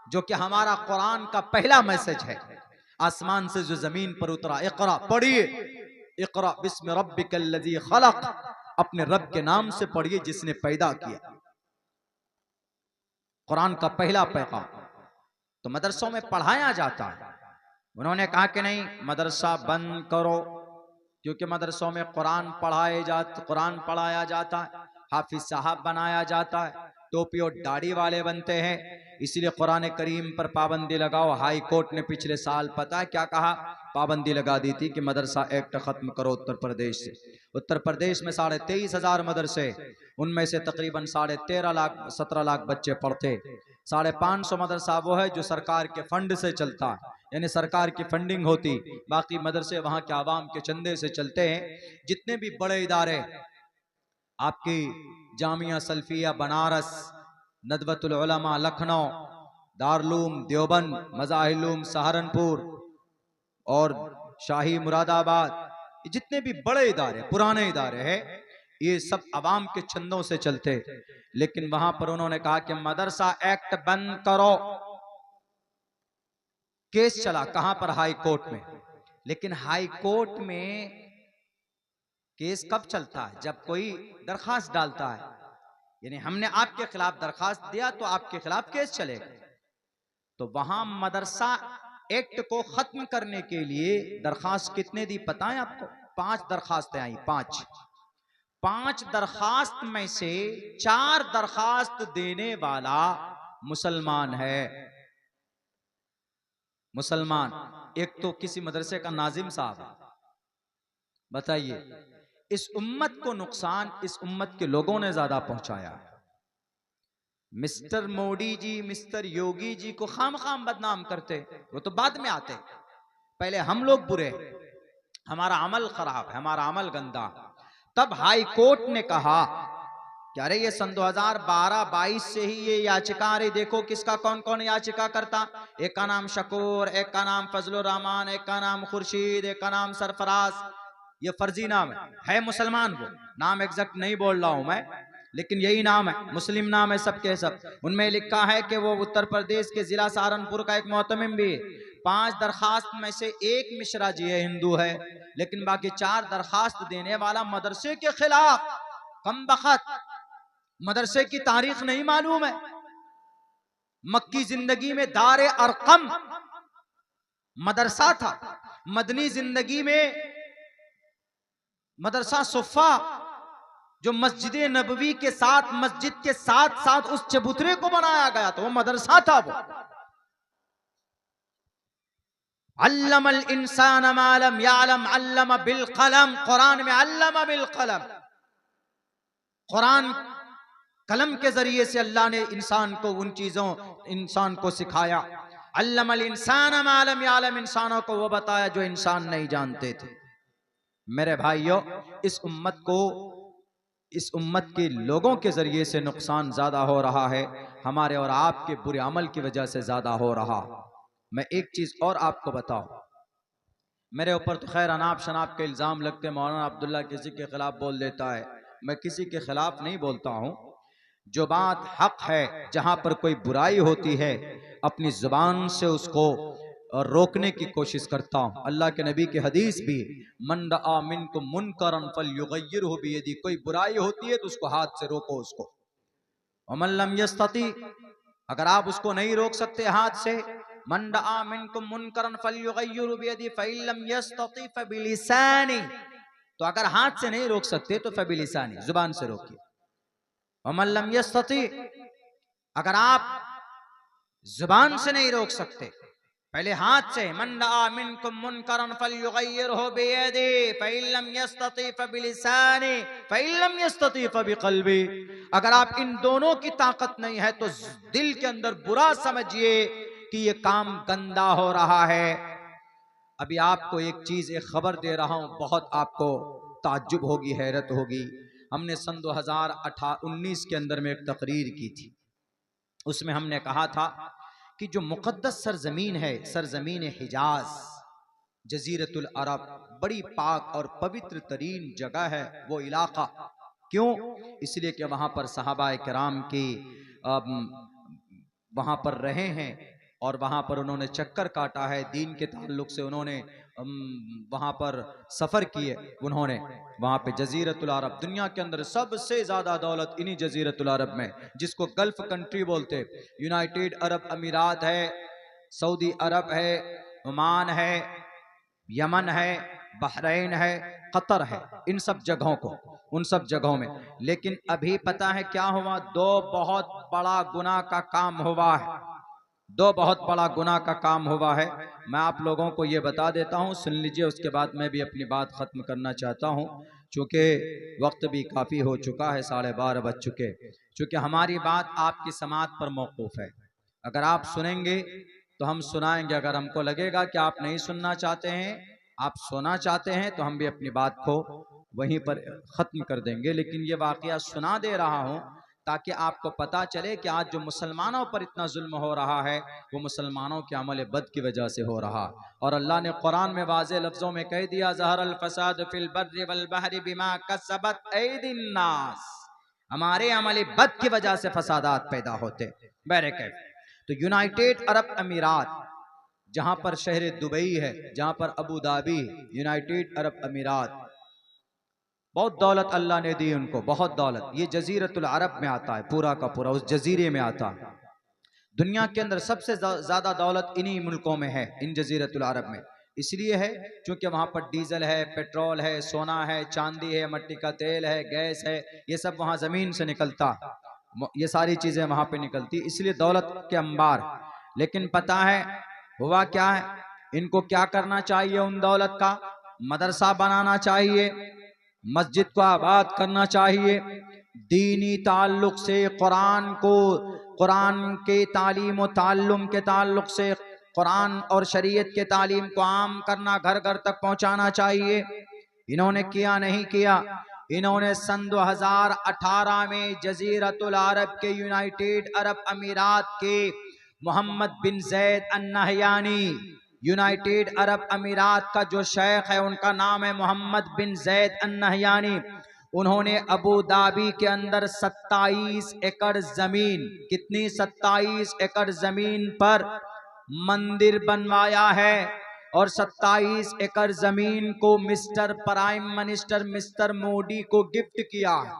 जो कि हमारा कुरान का पहला मैसेज है, आसमान से जो जमीन पर उतरा। इकरा पढ़िए, इकरा बिस्मि रब्बिकल्लज़ी खलक, अपने रब के नाम से पढ़िए जिसने पैदा किया। कुरान का पहला पैगाम तो मदरसों में पढ़ाया जाता है। उन्होंने कहा कि नहीं, मदरसा बंद करो, क्योंकि मदरसों में कुरान पढ़ाया जाता है, हाफिज साहब बनाया जाता है, टोपी और दाढ़ी वाले बनते हैं, इसलिए कुरान करीम पर पाबंदी लगाओ। हाई कोर्ट ने पिछले साल पता है क्या कहा? पाबंदी लगा दी थी कि मदरसा एक्ट खत्म करो उत्तर प्रदेश से। उत्तर प्रदेश में 23,500 मदरसे, उनमें से तकरीबन 17 लाख बच्चे पढ़ते। 550 मदरसा वो है जो सरकार के फंड से चलता है, यानी सरकार की फंडिंग होती, बाकी मदरसे वहां के आवाम के चंदे से चलते हैं। जितने भी बड़े इदारे, आपकी जामिया सल्फिया बनारस, नदवतुल उलमा लखनऊ, दारुल देवबंद, मज़ाहिरुल सहारनपुर और शाही मुरादाबाद, जितने भी बड़े इदारे, पुराने इदारे हैं, ये सब आवाम के चंदों से चलते। लेकिन वहां पर उन्होंने कहा कि मदरसा एक्ट बंद करो। केस चला कहां पर? हाई कोर्ट में। लेकिन हाई कोर्ट में केस कब चलता है? जब कोई दरखास्त डालता है, यानी हमने आपके खिलाफ दरखास्त दिया तो आपके खिलाफ केस चलेगा। तो वहां मदरसा एक्ट को खत्म करने के लिए दरखास्त कितने दी पता है आपको? 5 दरखास्तें आई। 5 दरखास्त में से 4 दरखास्त देने वाला मुसलमान है। मुसलमान। एक तो किसी मदरसे का नाजिम साहब। बताइए, इस उम्मत को नुकसान इस उम्मत के लोगों ने ज्यादा पहुंचाया है। मिस्टर मोदी जी, मिस्टर योगी जी को खाम बदनाम करते, वो तो बाद में आते। पहले हम लोग बुरे, हमारा अमल खराब है, हमारा अमल गंदा। तब हाई कोर्ट ने कहा कि अरे ये सन 2012-22 से ही ये याचिका आ रही, देखो किसका कौन कौन याचिका करता। एक का नाम शकूर, एक का नाम फजलुर रहमान, एक का नाम खुर्शीद, एक का नाम सरफराज। ये फर्जी नाम है मुसलमान, वो नाम एग्जैक्ट नहीं बोल रहा हूं मैं, लेकिन यही नाम है, मुस्लिम नाम है सबके सब। उनमें लिखा है कि वो उत्तर प्रदेश के जिला सहारनपुर का एक मोहतमिम भी है। 5 दरखास्त में से एक मिश्रा जी है, हिंदू है, लेकिन बाकी 4 दरखास्त देने वाला मदरसे के खिलाफ। कम बखत मदरसे की तारीख नहीं मालूम है। मक्की जिंदगी में दारे अरकम मदरसा था, मदनी जिंदगी में मदरसा सुफ़ा, जो मस्जिद नबवी के साथ, मस्जिद के साथ साथ उस चबूतरे को बनाया गया था, वो मदरसा था। वो अल्लमल इंसान मा लम यालम अल्लम बिल कलम। कुरान में अल्लम बिल कलम, कुरान कलम के जरिए से अल्लाह ने इंसान को उन चीजों, इंसान को सिखाया। अल्लमल इंसान मा लम यालम, इंसानों को वो बताया जो इंसान नहीं जानते थे। मेरे भाइयों, इस उम्मत के लोगों के जरिए से नुकसान ज्यादा हो रहा है, हमारे और आपके बुरे अमल की वजह से ज्यादा हो रहा। मैं एक चीज और आपको बताऊं, मेरे ऊपर तो खैर अनाप शनाप के इल्जाम लगते, मौलाना अब्दुल्ला किसी के खिलाफ बोल देता है, मैं किसी के खिलाफ नहीं बोलता हूं। जो बात हक है, जहां पर कोई बुराई होती है, अपनी जुबान से उसको रोकने की कोशिश करता हूं। अल्लाह के नबी की हदीस भी, मन रआ मिनकुम मुनकरन फलयुगय्यिरहु बियदी, कोई बुराई होती है तो उसको हाथ से रोको उसको। वमन लम यस्तती, अगर आप उसको नहीं रोक सकते हाथ से, मन रआ मिनकुम मुनकरन फलयुगय्यिरहु बियदी फइन लम यस्तती फबिलिसानी, तो अगर हाथ से नहीं रोक सकते तो फबिलिसानी, जुबान से रोकिए। वमन लम यस्तती, अगर आप जुबान से नहीं रोक सकते, पहले हाथ से, मन रआ मिनकुम मुनकरन फलयुगय्यिरहु बियदी फइन लम यस्तती फबिलिसानी फइन लम यस्तती फबिक़ल्बी, अगर आप इन दोनों की ताकत नहीं है तो दिल के अंदर बुरा समझिए कि ये काम गंदा हो रहा है। अभी आपको एक चीज, एक खबर दे रहा हूं, बहुत आपको ताज्जुब होगी, हैरत होगी। हमने सन 2019 के अंदर में एक तकरीर की थी, उसमें हमने कहा था कि जो मुक़द्दस सरजमीन है, सरजमीन हिजाज, जजीरतुल अरब, बड़ी पाक और पवित्र तरीन जगह है वो इलाका। क्यों? इसलिए कि वहाँ पर सहाबा किराम की वहाँ पर रहे हैं और वहाँ पर उन्होंने चक्कर काटा है, दीन के ताल्लुक से उन्होंने वहाँ पर सफ़र किए। उन्होंने वहाँ पे जजीरतुल अरब, दुनिया के अंदर सबसे ज़्यादा दौलत इन्हीं जजीरतुल अरब में, जिसको गल्फ कंट्री बोलते, यूनाइटेड अरब अमीरात है, सऊदी अरब है, ओमान है, यमन है, बहरीन है, कतर है, इन सब जगहों को, उन सब जगहों में। लेकिन अभी पता है क्या हुआ? दो बहुत बड़ा गुनाह का काम हुआ है, दो बहुत बड़ा गुनाह का काम हुआ है। मैं आप लोगों को ये बता देता हूँ, सुन लीजिए, उसके बाद मैं भी अपनी बात ख़त्म करना चाहता हूँ, चूँकि वक्त भी काफ़ी हो चुका है, 12:30 बज चुके। चूँकि हमारी बात आपकी समात पर मौकूफ़ है, अगर आप सुनेंगे तो हम सुनाएंगे, अगर हमको लगेगा कि आप नहीं सुनना चाहते हैं, आप सुनना चाहते हैं, तो हम भी अपनी बात को वहीं पर ख़त्म कर देंगे। लेकिन ये वाक़या सुना दे रहा हूँ ताकि आपको पता चले कि आज जो मुसलमानों पर इतना जुल्म हो रहा है वो मुसलमानों के अमल बद की वजह से हो रहा। और अल्लाह ने कुरान में वाज़े लफ्ज़ों में कह दिया, ज़हरल फ़साद फ़िल बर्रि वल बहरि बिमा कसबत ऐदिन नास, हमारे अमल बद की वजह से फसादात पैदा होते। बहरकैफ, तो यूनाइटेड अरब अमीरात, जहाँ पर शहर दुबई है, जहाँ पर अबू धाबी, यूनाइटेड अरब अमीरात, बहुत दौलत अल्लाह ने दी उनको, बहुत दौलत। ये जजीरतुल अरब में आता है, पूरा का पूरा उस जजीरे में आता है। दुनिया के अंदर सबसे ज़्यादा दौलत इन्हीं मुल्कों में है, इन जजीरतुल अरब में। इसलिए है क्योंकि वहाँ पर डीजल है, पेट्रोल है, सोना है, चांदी है, मट्टी का तेल है, गैस है, ये सब वहाँ ज़मीन से निकलता, ये सारी चीज़ें वहाँ पे निकलती, इसलिए दौलत के अंबार। लेकिन पता है हुआ क्या है? इनको क्या करना चाहिए? उन दौलत का मदरसा बनाना चाहिए, मस्जिद को आबाद करना चाहिए, दीनी ताल्लुक से कुरान को, कुरान के तालीम और ताल्लुम के ताल्लुक से कुरान और शरीयत के तालीम को आम करना, घर घर तक पहुंचाना चाहिए। इन्होंने किया नहीं किया? इन्होंने सन 2018 में जजीरतुल अरब के, यूनाइटेड अरब अमीरात के मोहम्मद बिन जैद अन नहयानी, यूनाइटेड अरब अमीरात का जो शेख है उनका नाम है मोहम्मद बिन जैद अन नहयानी, उन्होंने अबू धाबी के अंदर 27 एकड़ जमीन, कितनी? 27 एकड़ जमीन पर मंदिर बनवाया है। और 27 एकड़ जमीन को mister prime minister mister Modi को गिफ्ट किया है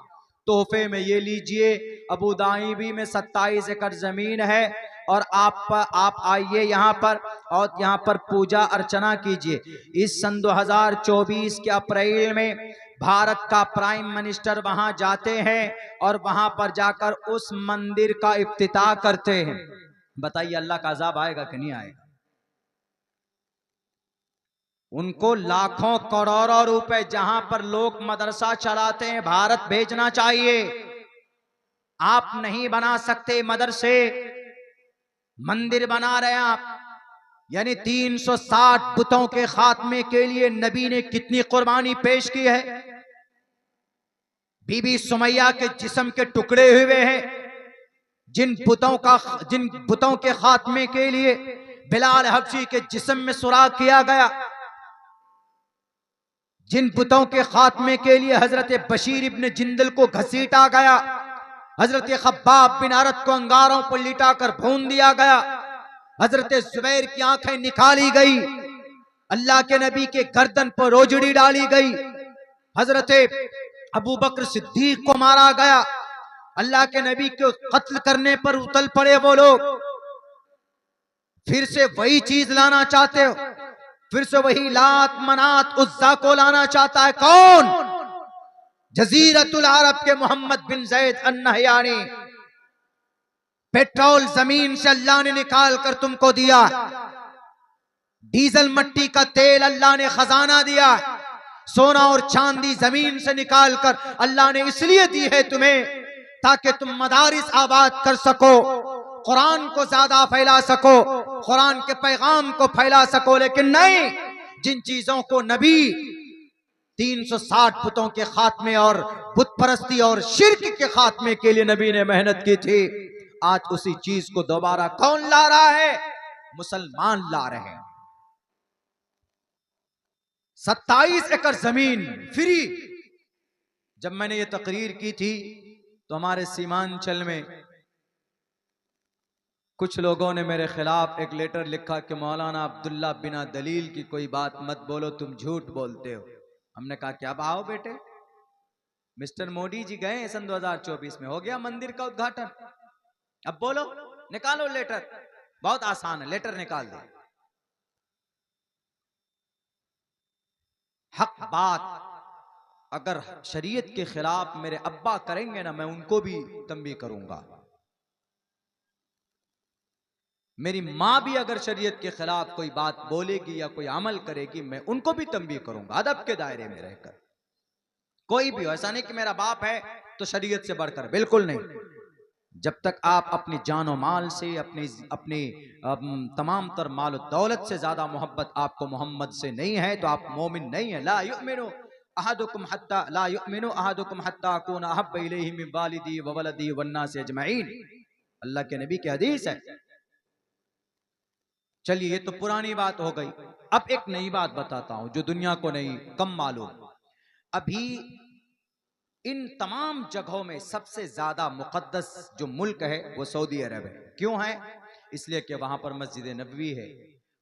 तोहफे में। ये लीजिए, अबू धाबी में 27 एकड़ जमीन है और आप आइए यहाँ पर और यहाँ पर पूजा अर्चना कीजिए। इस सन 2024 के अप्रैल में भारत का प्राइम मिनिस्टर वहां जाते हैं और वहां पर जाकर उस मंदिर का इफ्तिताह करते हैं। बताइए अल्लाह का अजाब आएगा कि नहीं आएगा? उनको लाखों करोड़ों रुपए जहां पर लोग मदरसा चलाते हैं भारत भेजना चाहिए। आप नहीं बना सकते मदरसे, मंदिर बना रहे हैं आप। यानी 360 बुतों के खात्मे के लिए नबी ने कितनी कुर्बानी पेश की है। बीबी सुमैया के जिस्म के टुकड़े हुए हैं, जिन बुतों के खात्मे के लिए बिलाल हबशी के जिस्म में सुराख किया गया, जिन बुतों के खात्मे के लिए हजरत बशीर इब्न जिंदल को घसीटा गया, हजरत खब्बाब बिन अरत को अंगारों पर लिटाकर भून दिया गया, हजरत जुबैर की आंखें निकाली गई, अल्लाह के नबी के गर्दन पर रोजड़ी डाली गई, हजरत अबू बकर सिद्दीक को मारा गया, अल्लाह के नबी को कत्ल करने पर उतल पड़े वो लोग। फिर से वही चीज लाना चाहते हो, फिर से वही लात मनात उज्जा को लाना चाहता है कौन? जजीरतुल अरब के मोहम्मद बिन जैद अन नहयानी। पेट्रोल जमीन से अल्लाह ने निकाल कर तुमको दिया, डीजल मट्टी का तेल अल्लाह ने खजाना दिया, सोना और चांदी जमीन से निकाल कर अल्लाह ने इसलिए दी है तुम्हें ताकि तुम मदारिस आबाद कर सको, कुरान को ज्यादा फैला सको, कुरान के पैगाम को फैला सको। लेकिन नहीं, जिन चीजों को नबी 360 पुतों के खात्मे और बुत परस्ती और शिर्क के खात्मे के लिए नबी ने मेहनत की थी। आज उसी चीज को दोबारा कौन ला रहा है? मुसलमान ला रहे हैं। 27 एकड़ जमीन फ्री। जब मैंने ये तकरीर की थी तो हमारे सीमांचल में कुछ लोगों ने मेरे खिलाफ एक लेटर लिखा कि मौलाना अब्दुल्ला बिना दलील की कोई बात मत बोलो, तुम झूठ बोलते हो। हमने कहा कि अब आओ बेटे, मिस्टर मोदी जी गए सन 2024 में, हो गया मंदिर का उद्घाटन, अब बोलो, निकालो लेटर। बहुत आसान है, लेटर निकाल दे। हक बात अगर शरीयत के खिलाफ मेरे अब्बा करेंगे ना, मैं उनको भी तंबीह करूंगा। मेरी मां भी अगर शरीयत के खिलाफ कोई बात बोलेगी या कोई अमल करेगी, मैं उनको भी तंबीह करूंगा, अदब के दायरे में रहकर। कोई भी हो, ऐसा नहीं कि मेरा बाप है तो शरीयत से बढ़कर, बिल्कुल नहीं। जब तक आप अपनी जानो माल से, अपनी तमाम तर माल दौलत से ज्यादा मोहब्बत आपको मोहम्मद से नहीं है तो आप मोमिन नहीं है। ला युमिनु अहदुकुम हत्ता अकूना अहब्बा इलैहि मिन वालिदी व वलदी वन नासि अजमईन। अल्लाह के नबी की हदीस है। चलिए, ये तो पुरानी बात हो गई। अब एक नई बात बताता हूं जो दुनिया को नहीं कम मालूम। अभी इन तमाम जगहों में सबसे ज्यादा मुकद्दस जो मुल्क है वो सऊदी अरब है। क्यों है? इसलिए कि वहां पर मस्जिद नबवी है,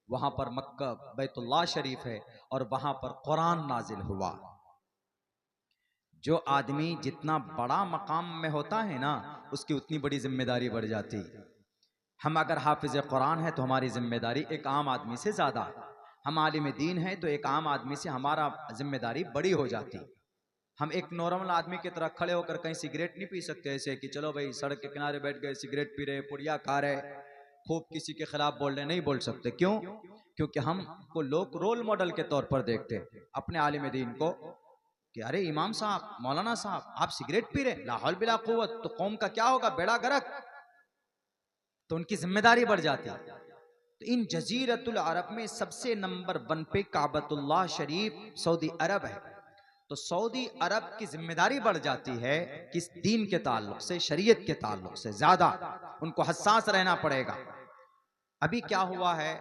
वहां पर मक्का बैतुल्लाह शरीफ है और वहां पर कुरान नाजिल हुआ। जो आदमी जितना बड़ा मकाम में होता है ना, उसकी उतनी बड़ी जिम्मेदारी बढ़ जाती। हम अगर हाफिज कुरान है तो हमारी जिम्मेदारी एक आम आदमी से ज्यादा। हम आलिम दीन है तो एक आम आदमी से हमारा जिम्मेदारी बड़ी हो जाती। हम एक नॉर्मल आदमी की तरह खड़े होकर कहीं सिगरेट नहीं पी सकते, ऐसे कि चलो भाई सड़क के किनारे बैठ गए, सिगरेट पी रहे, पुड़िया खा रहे, खूब किसी के खिलाफ बोल रहे, नहीं बोल सकते। क्यों? क्योंकि हमको लोग रोल मॉडल के तौर पर देखते हैं अपने आलिम दीन को कि अरे इमाम साहब, मौलाना साहब, आप सिगरेट पी रहे, ला हौल बिला कुव्वत, तो कौम का क्या होगा, बेड़ा गर्क। तो उनकी जिम्मेदारी बढ़ जाती है। तो इन जजीरतुल अरब में सबसे नंबर 1 पे काबतुल्लाह शरीफ सऊदी अरब है। तो सऊदी अरब की जिम्मेदारी बढ़ जाती है किस दीन के ताल्लुक से, शरीयत के ताल्लुक से ज्यादा उनको हसास रहना पड़ेगा। अभी क्या हुआ है,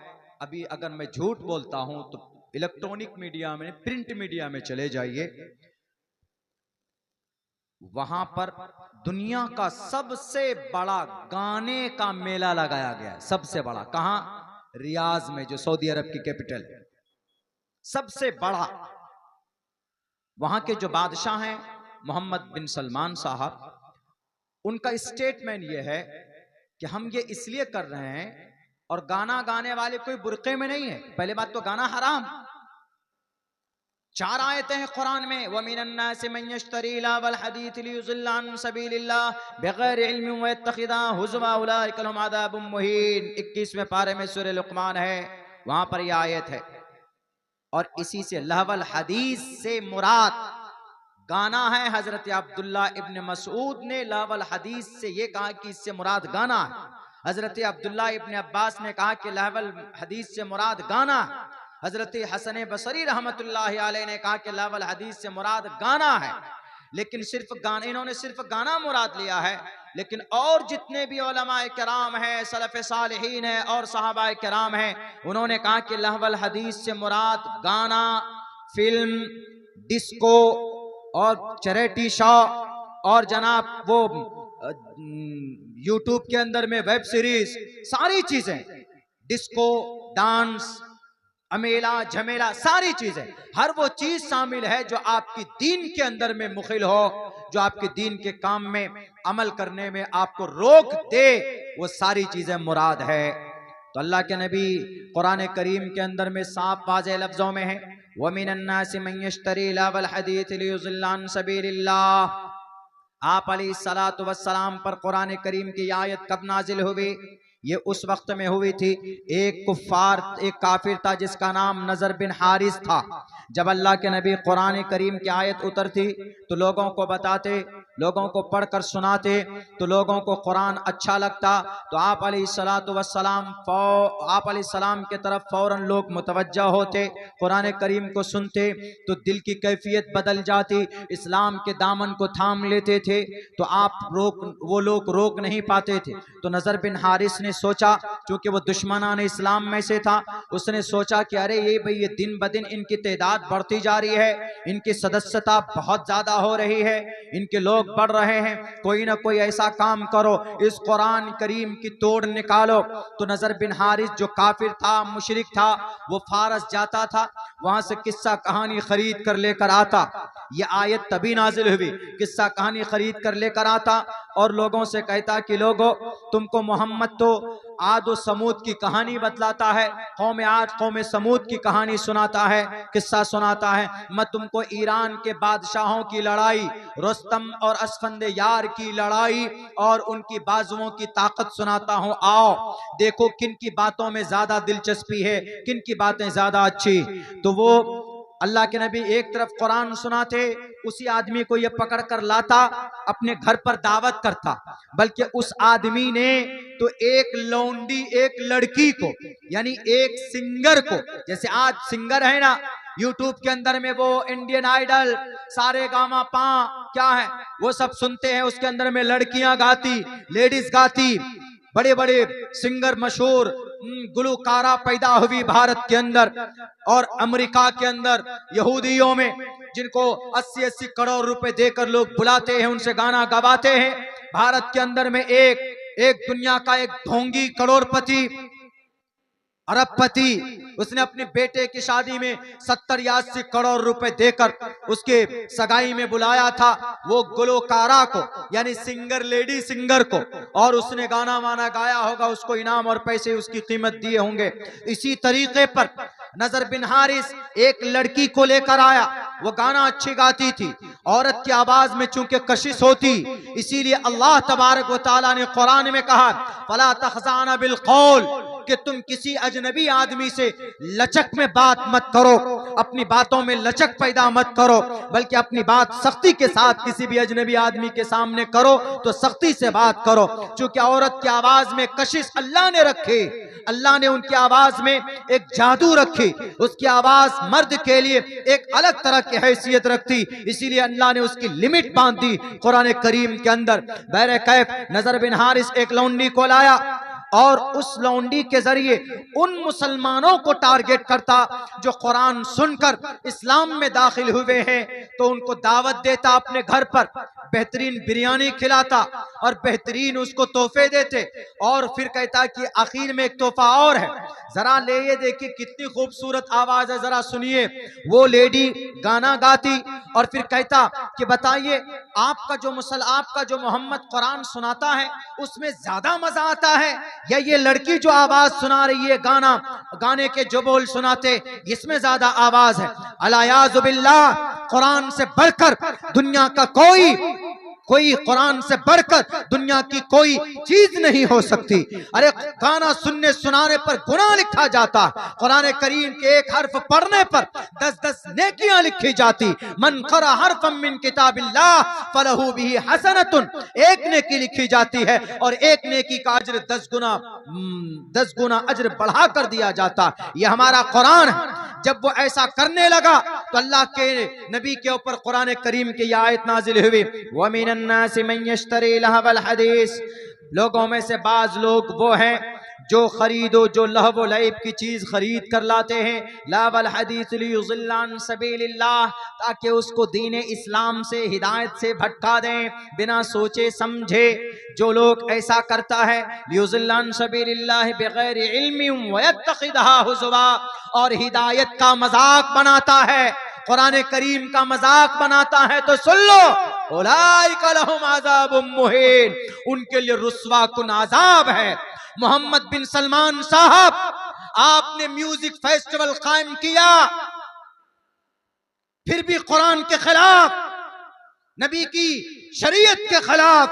अभी अगर मैं झूठ बोलता हूं तो इलेक्ट्रॉनिक मीडिया में, प्रिंट मीडिया में चले जाइए, वहां पर दुनिया का सबसे बड़ा गाने का मेला लगाया गया है। सबसे बड़ा कहां? रियाज में, जो सऊदी अरब की कैपिटल है, सबसे बड़ा। वहां के जो बादशाह हैं मोहम्मद बिन सलमान साहब, उनका स्टेटमेंट यह है कि हम ये इसलिए कर रहे हैं, और गाना गाने वाले कोई बुरके में नहीं है। पहले बात तो गाना हराम। 4 आयतें हैं कुरान में, वमिनन्नासि मन यश्तरी लहवल हदीस लियुज़िल्ल अन सबीलिल्लाह बिगैर इल्मिन व यत्तखिज़ा हुज़वा उलाइका लहुम अज़ाबुम मुहीन। 21वें पारे में सूरह लुक़मान है, वहां पर यह आयत है। और इसी से लहवल हदीस से मुराद गाना है। हजरत अब्दुल्ला इब्न मसूद ने लहवल हदीस से यह कहा कि इससे मुराद गाना है। हजरत अब्दुल्ला इब्न अब्बास ने कहा कि लहवल हदीस से मुराद गाना है। हजरत हसन बसरी रहमतुल्लाह अलैह ने कहा कि लहवल हदीस से मुराद गाना है। लेकिन सिर्फ गाना, इन्होंने सिर्फ गाना मुराद लिया है, लेकिन और जितने भी उलमाए किराम हैं, सलफ़े सालिहीन हैं और सहाबाए किराम हैं, उन्होंने कहा कि लहवल हदीस से मुराद गाना, फिल्म, डिस्को और चैरिटी शो और जनाब वो यूट्यूब के अंदर में वेब सीरीज, सारी चीजें, डिस्को, डांस, अमेला झमेला, सारी चीजें, हर वो चीज शामिल है जो आपकी दीन के अंदर में मुखिल हो, जो आपके दीन के काम में अमल करने में आपको रोक दे, वो सारी चीजें मुराद है। तो अल्लाह के नबी कुरान करीम के अंदर में साफ वाज़ेह लफ्जों में है, वमिनन्नासि मन यश्तरी लहवल हदीस लियुज़िल्ल अन सबीलिल्लाह। आप अलैहिस्सलातु वस्सलाम पर कुरान करीम की आयत कब नाजिल हुई? ये उस वक्त में हुई थी, एक कुफ्फार, एक काफिर था जिसका नाम नजर बिन हारिस था। जब अल्लाह के नबी कुरान करीम की आयत उतरती तो लोगों को बताते लोगों को पढ़कर सुनाते तो लोगों को कुरान अच्छा लगता, तो आप अलैहिस्सलाम के तरफ फौरन लोग मुतवज्जा होते, कुरान करीम को सुनते तो दिल की कैफियत बदल जाती, इस्लाम के दामन को थाम लेते थे, तो वो लोग रोक नहीं पाते थे। तो नजर बिन हारिस ने सोचा, क्योंकि वो दुश्मनान इस्लाम में से था, उसने सोचा कि अरे ये दिन ब दिन इनकी तादाद बढ़ती जा रही है, इनकी सदस्यता बहुत ज्यादा हो रही है, इनके लोग बढ़ रहे हैं, कोई ना कोई ऐसा काम करो, इस कुरान करीम की तोड़ निकालो। तो नजर बिन हारिस जो काफिर था, मुशरिक था, वो फारस जाता था, वहां से किस्सा कहानी खरीद कर लेकर आता। ये आयत तभी नाजिल हुई, किस्सा कहानी खरीद कर लेकर आता और लोगों से कहता कि लोगों, तुमको मोहम्मद तो आद और समूद की कहानी बतलाता है, कौम आद कौम समूद की कहानी सुनाता है, किस्सा सुनाता है। मैं तुमको ईरान के बादशाहों की लड़ाई, रुस्तम और असफंदे यार की लड़ाई और उनकी बाजुओं की ताकत सुनाता हूं। आओ देखो किन की बातों में ज्यादा दिलचस्पी है, किन की बातें ज्यादा अच्छी। तो वो अल्लाह के नबी एक तरफ कुरान सुनाते, उसी आदमी को ये पकड़ कर लाता, अपने घर पर दावत करता, बल्कि उस आदमी ने तो एक लौंडी, एक लड़की को, यानी एक सिंगर को, जैसे आज सिंगर है ना यूट्यूब के अंदर में, वो इंडियन आइडल, सारे गामा पा क्या है वो सब सुनते हैं, उसके अंदर में लड़कियां गाती, लेडीज गाती, बड़े बड़े सिंगर मशहूर गुलकारा पैदा हुई भारत के अंदर और अमेरिका के अंदर, यहूदियों में, जिनको 80-80 करोड़ रुपए देकर लोग बुलाते हैं, उनसे गाना गवाते हैं। भारत के अंदर में एक दुनिया का एक ढोंगी करोड़पति, अरबपति, उसने अपने बेटे की शादी में 70 या 80 करोड़ रुपए देकर उसके सगाई में बुलाया था वो गुलकारा को, यानी सिंगर, लेडी सिंगर को, और उसने गाना वाना गाया होगा, उसको इनाम और पैसे उसकी कीमत दिए होंगे। इसी तरीके पर नजर बिन हारिस एक लड़की को लेकर आया, वो गाना अच्छी गाती थी, औरत की आवाज में चूंकि कशिश होती, इसीलिए अल्लाह तबारक व तआला ने कुरान में कहा, फला तखज़ाना बिल कौल, कि तुम किसी अजनबी आदमी से लचक में बात मत करो, अपनी बातों में लचक पैदा मत करो, बल्कि अपनी बात सख्ती के साथ किसी भी अजनबी आदमी के सामने करो तो सख्ती से बात करो। चूंकि औरत की आवाज में कशिश अल्लाह ने रखी, अल्लाह ने उनकी आवाज में एक जादू रखी, उसकी आवाज मर्द के लिए एक अलग तरह की हैसियत रखती, इसीलिए अल्लाह ने उसकी लिमिट बांध दी कुरान करीम के अंदर। बहरे कैफ नजर बिन हारिस एक लौंडी को लाया और उस लौंडी के जरिए उन मुसलमानों को टारगेट करता जो कुरान सुनकर इस्लाम में दाखिल हुए हैं, तो उनको दावत देता अपने घर पर, बेहतरीन बिरयानी खिलाता और बेहतरीन उसको तोहफे देते, और फिर कहता कि आखिर में एक तोहफा और है, जरा ले ये देखिए कितनी खूबसूरत आवाज है, जरा सुनिए। वो लेडी गाना गाती और फिर कहता कि बताइए आपका जो मोहम्मद कुरान सुनाता है उसमें ज्यादा मजा आता है या ये लड़की जो आवाज सुना रही है, गाने के जो बोल सुनाते, इसमें ज्यादा आवाज है। अलायाज़ु बिल्लाह, कुरान से बढ़कर दुनिया का कोई कुरान से बढ़कर दुनिया की कोई चीज नहीं हो सकती। अरे गाना सुनने सुनाने पर गुनाह लिखा जाता, कुरान करीम के एक हर्फ पढ़ने पर 10-10 नेकियां लिखी जाती। मन क़रा हर्फम मिन किताबिल्लाह फलहू बिही हसनतुन, एक नेकी लिखी जाती है और एक नेकी का अज्र 10 गुना अज्र बढ़ा कर दिया जाता। यह हमारा कुरान है। जब वो ऐसा करने लगा तो अल्लाह के नबी के ऊपर कुरान करीम की आयत नाजिल हुई, व मिनन नासि मन यश्तरी लहवल हदीस, लोगों में से बाज लोग वो हैं जो लहव लैब की चीज खरीद कर लाते हैं, लावल हदीस लियुज़िल्ला अन सबीलिल्लाह, ताकि उसको दीन इस्लाम से, हिदायत से भटका दें बिना सोचे समझे। जो लोग ऐसा करता है, लियुज़िल्ला अन सबीलिल्लाह बिगैर इल्मिन व यत्तखिदहा हुज़वा, और हिदायत का मजाक बनाता है, कुरान करीम का मजाक बनाता है, तो सुन लो, उलाइका लहुम अज़ाबुम मुहीन, उनके लिए रुस्वा कुन अज़ाब है। मोहम्मद बिन सलमान साहब, आपने म्यूजिक फेस्टिवल कायम किया, फिर भी कुरान के खिलाफ, नबी की शरीयत के खिलाफ,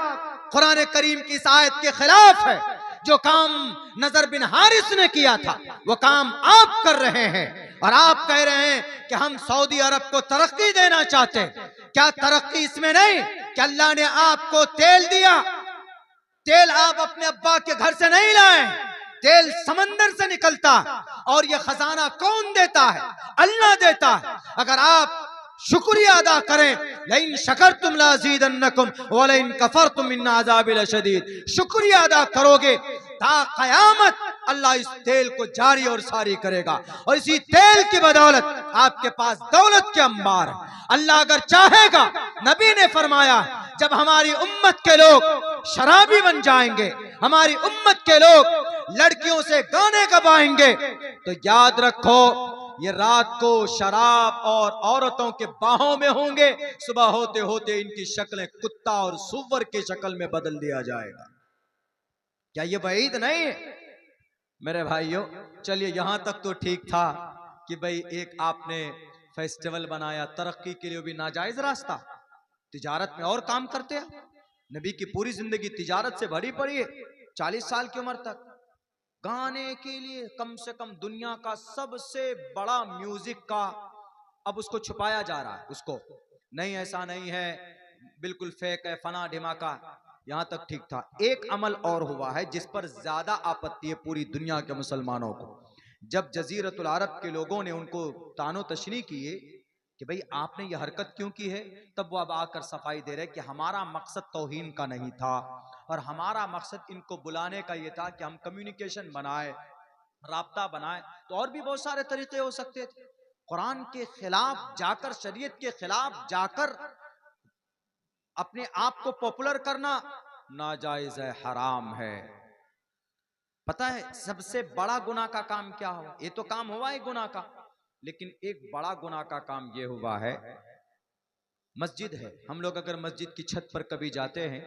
कुरान करीम की इस आयत के खिलाफ है। जो काम नजर बिन हारिस ने किया था वो काम आप कर रहे हैं, और आप कह रहे हैं कि हम सऊदी अरब को तरक्की देना चाहते हैं। क्या तरक्की इसमें नहीं कि अल्लाह ने आपको तेल दिया, तेल आप अपने अब्बा के घर से नहीं लाए, तेल समंदर से निकलता है। और ये खजाना कौन देता है? अल्लाह देता है। अगर आप शुक्रिया अदा करें, लइन शकरतुम लाज़ीदन्नकुम व लइन कफरतुम इन्न अज़ाबी लशदीद, शुक्रिया अदा करोगे ता कयामत अल्लाह इस तेल को जारी और सारी करेगा। और इसी तेल की बदौलत आपके पास दौलत के अंबार है। अल्लाह अगर चाहेगा, नबी ने फरमाया, जब हमारी उम्मत के लोग शराबी बन जाएंगे, हमारी उम्मत के लोग लड़कियों से गाने गवाएंगे, तो याद रखो ये रात को शराब और औरतों के बाहों में होंगे, सुबह होते होते इनकी शक्लें कुत्ता और सुअर की शक्ल में बदल दिया जाएगा। क्या ये वईद नहीं है मेरे भाइयों? चलिए यहां तक तो ठीक था कि भाई एक आपने फेस्टिवल बनाया, तरक्की के लिए भी नाजायज रास्ता, तिजारत में और काम करते हैं। नबी की पूरी जिंदगी तिजारत से भरी पड़ी है। 40 साल की उम्र तक गाने के लिए कम से कम दुनिया का सबसे बड़ा म्यूजिक का अब उसको छुपाया जा रहा है। उसको नहीं, ऐसा नहीं है, बिल्कुल फेक है, फना ढिमाका, यहां तक ठीक था। एक अमल और हुआ है जिस पर ज्यादा आपत्ति है पूरी दुनिया के मुसलमानों को। जब जजीरतुल अरब के लोगों ने उनको तानो तशनी किए कि भाई आपने ये हरकत क्यों की है, तब वो अब आकर सफाई दे रहे कि हमारा मकसद तौहीन का नहीं था, और हमारा मकसद इनको बुलाने का ये था कि हम कम्युनिकेशन बनाए, राब्ता बनाए। तो और भी बहुत सारे तरीके हो सकते थे। कुरान के खिलाफ जाकर, शरीयत के खिलाफ जाकर अपने आप को पॉपुलर करना नाजायज है, हराम है। पता है सबसे बड़ा गुनाह का काम क्या हो? ये तो काम हुआ है गुनाह का, लेकिन एक बड़ा गुनाह का काम ये हुआ है, मस्जिद है। हम लोग अगर मस्जिद की छत पर कभी जाते हैं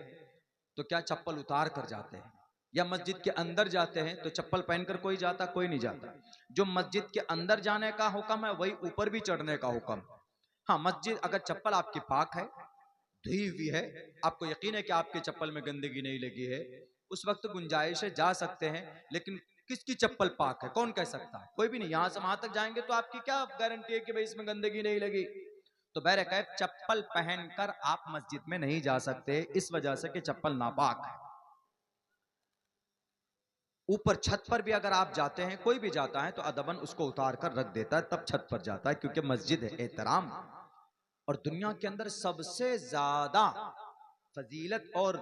तो क्या चप्पल उतार कर जाते हैं, या मस्जिद के अंदर जाते हैं तो चप्पल पहनकर कोई जाता? कोई नहीं जाता। जो मस्जिद के अंदर जाने का हुक्म है वही ऊपर भी चढ़ने का हुक्म। हाँ, मस्जिद अगर चप्पल आपकी पाक है, धुई हुई है, आपको यकीन है कि आपके चप्पल में गंदगी नहीं लगी है, उस वक्त गुंजाइश है, जा सकते हैं। लेकिन किसकी चप्पल पाक है कौन कह सकता है? कोई भी नहीं। यहां से वहां तक जाएंगे तो आपकी क्या गारंटी है कि भाई इसमें गंदगी नहीं लगी? तो बहरकैफ चप्पल पहनकर आप मस्जिद में नहीं जा सकते, इस वजह से कि चप्पल नापाक है। ऊपर छत पर भी अगर आप जाते हैं, कोई भी जाता है तो अदबन उसको उतार कर रख देता है, तब छत पर जाता है, क्योंकि मस्जिद है, एहतराम। और दुनिया के अंदर सबसे ज्यादा फजीलत और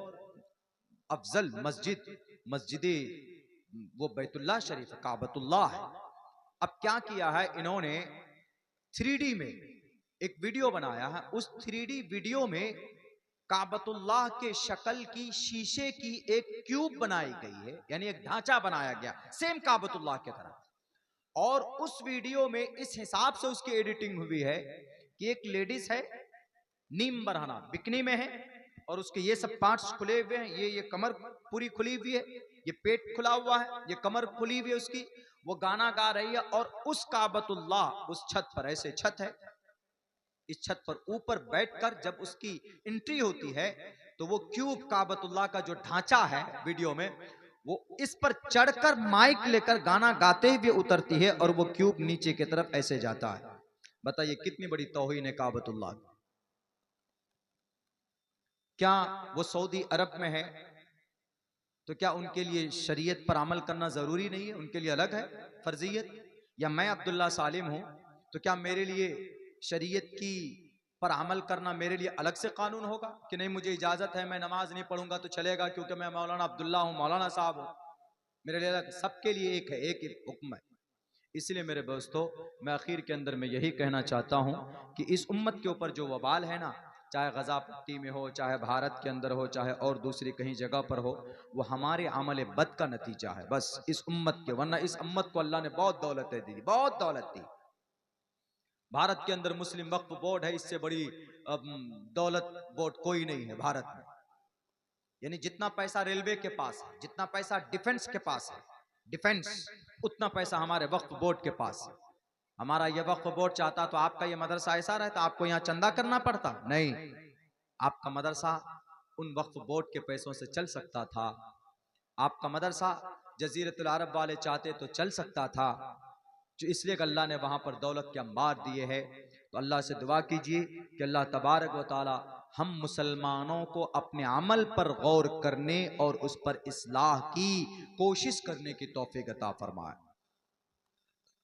अफजल मस्जिद मस्जिद वो बैतुल्लाह शरीफ, काबतुल्लाह है। अब क्या किया है इन्होंने, 3D में एक वीडियो बनाया है। उस 3D वीडियो में काबतुल्लाह के शक्ल की शीशे की एक क्यूब बनाई गई है, यानी एक ढांचा बनाया गया सेम काबतुल्लाह की तरह। और उस वीडियो में इस हिसाब से उसकी एडिटिंग हुई है कि एक लेडीज है, नीम बरहना बिकनी में है, और उसके ये सब पार्ट्स खुले हुए हैं, ये कमर पूरी खुली हुई है, ये पेट खुला हुआ है, ये कमर खुली हुई है उसकी, वो गाना गा रही है। और उस काबतुल्लाह उस छत पर, ऐसे छत है, इस छत पर ऊपर बैठकर जब उसकी एंट्री होती है तो वो क्यूब काबतुल्लाह का जो ढांचा है वीडियो में, वो इस पर चढ़कर माइक लेकर गाना गाते हुए उतरती है, और वो क्यूब नीचे की तरफ ऐसे जाता है। बताइए कितनी बड़ी तौहीन है काबतुल्लाह। क्या वो सऊदी अरब में है तो क्या उनके लिए शरीयत पर अमल करना जरूरी नहीं है? उनके लिए अलग है फर्जियत। या मैं अब्दुल्ला सालिम हूं तो क्या मेरे लिए शरीयत की पर अमल करना मेरे लिए अलग से कानून होगा कि नहीं, मुझे इजाजत है, मैं नमाज नहीं पढ़ूंगा तो चलेगा क्योंकि मैं मौलाना अब्दुल्ला हूं, मौलाना साहब हूं, मेरे लिए अलग? सबके लिए एक है, एक ही हुक्म है। इसलिए मेरे दोस्तों, मैं आखिर के अंदर में यही कहना चाहता हूं कि इस उम्मत के ऊपर जो वबाल है ना, चाहे गजा पट्टी में हो, चाहे भारत के अंदर हो, चाहे और दूसरी कहीं जगह पर हो, वो हमारे अमल बद का नतीजा है बस इस उम्मत के। वरना इस उम्मत को अल्लाह ने बहुत दौलतें दी, बहुत दौलत दी। भारत के अंदर मुस्लिम वक्फ बोर्ड है, इससे बड़ी दौलत बोर्ड कोई नहीं है भारत में। यानी जितना पैसा रेलवे के पास है, जितना पैसा डिफेंस के पास है, डिफेंस, उतना पैसा हमारे वक्फ बोर्ड के पास है। हमारा ये वक्फ बोर्ड चाहता तो आपका ये मदरसा ऐसा रहता, आपको यहाँ चंदा करना पड़ता? नहीं, आपका मदरसा उन वक्फ बोर्ड के पैसों से चल सकता था। आपका मदरसा जजीरतुल अरब वाले चाहते तो चल सकता था, जो इसलिए अल्लाह ने वहां पर दौलत के अंबार दिए हैं। तो अल्लाह से दुआ कीजिए कि अल्लाह तबारक व तआला हम मुसलमानों को अपने अमल पर गौर करने और उस पर इस्लाह की कोशिश करने की तौफीक अता फरमाए।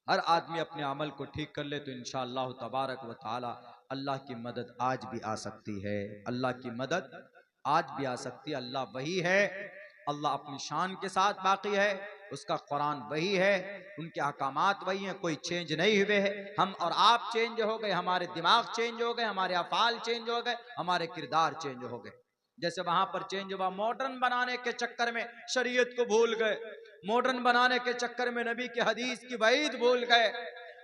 हर आदमी अपने अमल को ठीक कर ले तो इंशाअल्लाह तबारक व तआला अल्लाह की मदद आज भी आ सकती है। अल्लाह की मदद आज भी आ सकती है। अल्लाह वही है, अल्लाह अपनी शान के साथ बाकी है, उसका कुरान वही है, उनके अहकामात वही हैं, कोई चेंज नहीं हुए हैं। हम और आप चेंज हो गए, हमारे दिमाग चेंज हो गए, हमारे अफ़ाल चेंज हो गए, हमारे किरदार चेंज हो गए। जैसे वहां पर चेंज हुआ, मॉडर्न बनाने के चक्कर में शरीयत को भूल गए, मॉडर्न बनाने के चक्कर में नबी की हदीस की वईद भूल गए,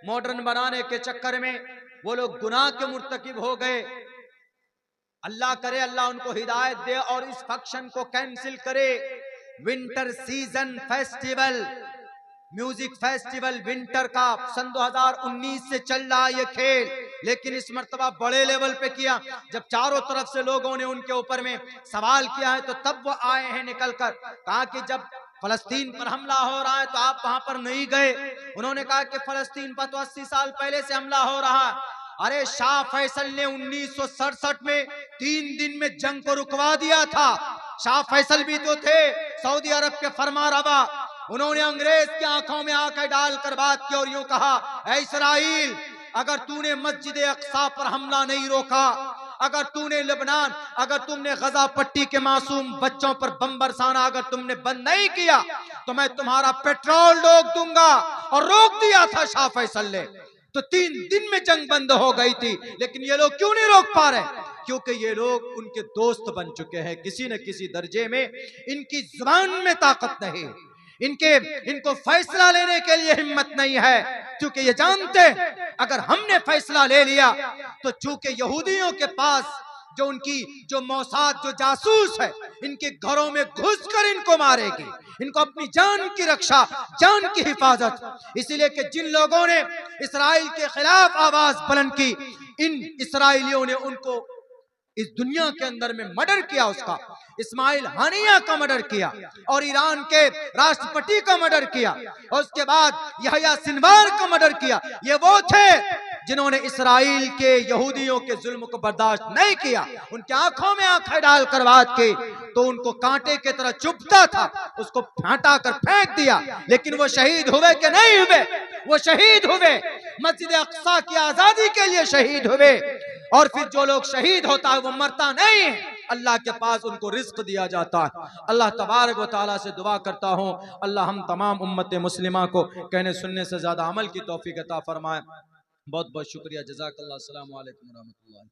मॉडर्न बनाने के चक्कर में वो लोग गुनाह के मुर्तकिब हो गए। अल्लाह करे अल्लाह उनको हिदायत दे और इस फंक्शन को कैंसिल करे। Winter season festival, music festival winter का सन 2019 से चल रहा ये खेल, लेकिन इस मर्तबा बड़े लेवल पे किया। जब चारों तरफ से लोगों ने उनके ऊपर में सवाल किया है तो तब वो आए हैं निकलकर, कहा कि जब फलस्तीन पर हमला हो रहा है तो आप वहां पर नहीं गए। उन्होंने कहा कि फलस्तीन पर तो 80 साल पहले से हमला हो रहा है। अरे शाह फैसल ने 1967 में 3 दिन में जंग को रुकवा दिया था। शाह फैसल भी तो थे सऊदी अरब के फरमारवा। उन्होंने अंग्रेज की आंखों में आंखें डालकर बात की और यूं कहा, ऐ इस्राइल, अगर तूने मस्जिद अक्सा पर हमला नहीं रोका, अगर तूने लेबनान, अगर तुमने गजा पट्टी के मासूम बच्चों पर बम बरसाना अगर तुमने बंद नहीं किया तो मैं तुम्हारा पेट्रोल रोक दूंगा। और रोक दिया था शाह फैसल ने, तो 3 दिन में जंग बंद हो गई थी। लेकिन ये लोग क्यों नहीं रोक पा रहे? क्योंकि ये लोग उनके दोस्त बन चुके हैं। किसी न किसी दर्जे में इनकी जुबान में ताकत नहीं, इनको फैसला लेने के लिए हिम्मत नहीं है, क्योंकि ये जानते अगर हमने फैसला ले लिया तो चूंकि यहूदियों के पास जो मौसाद, जो जासूस है, इनके घरों में घुसकर इनको मारेगी, इनको अपनी जान की रक्षा, जान की हिफाजत। इसीलिए कि जिन लोगों ने इस्राइल के खिलाफ आवाज बुलंद की, इन इसराइलियों ने उनको इस दुनिया के अंदर में मर्डर किया। उसका इस्माइल हानिया का मर्डर किया और ईरान के राष्ट्रपति का मर्डर किया और उसके बाद यहया सिनवार का मर्डर किया। ये वो थे जिन्होंने इसराइल के यहूदियों के जुल्म को बर्दाश्त नहीं किया। उनकी आंखों में आंखें डालकर बात की तो उनको कांटे की तरह चुभता था, उसको हटा कर फेंक दिया। लेकिन वो शहीद हुए कि नहीं हुए? वो शहीद हुए, मस्जिद अक्सा की आजादी के लिए शहीद हुए। और फिर जो लोग शहीद होता है वो मरता नहीं है, अल्लाह के पास उनको रिस्क दिया जाता है। अल्लाह तबारक व तआला से दुआ करता हूँ अल्लाह हम तमाम उम्मत मुस्लिमा को कहने सुनने से ज्यादा अमल की तौफीक अता फरमाए। बहुत बहुत शुक्रिया, जज़ाकल्लाह, अस्सलामु अलैकुम व रहमतुल्लाह।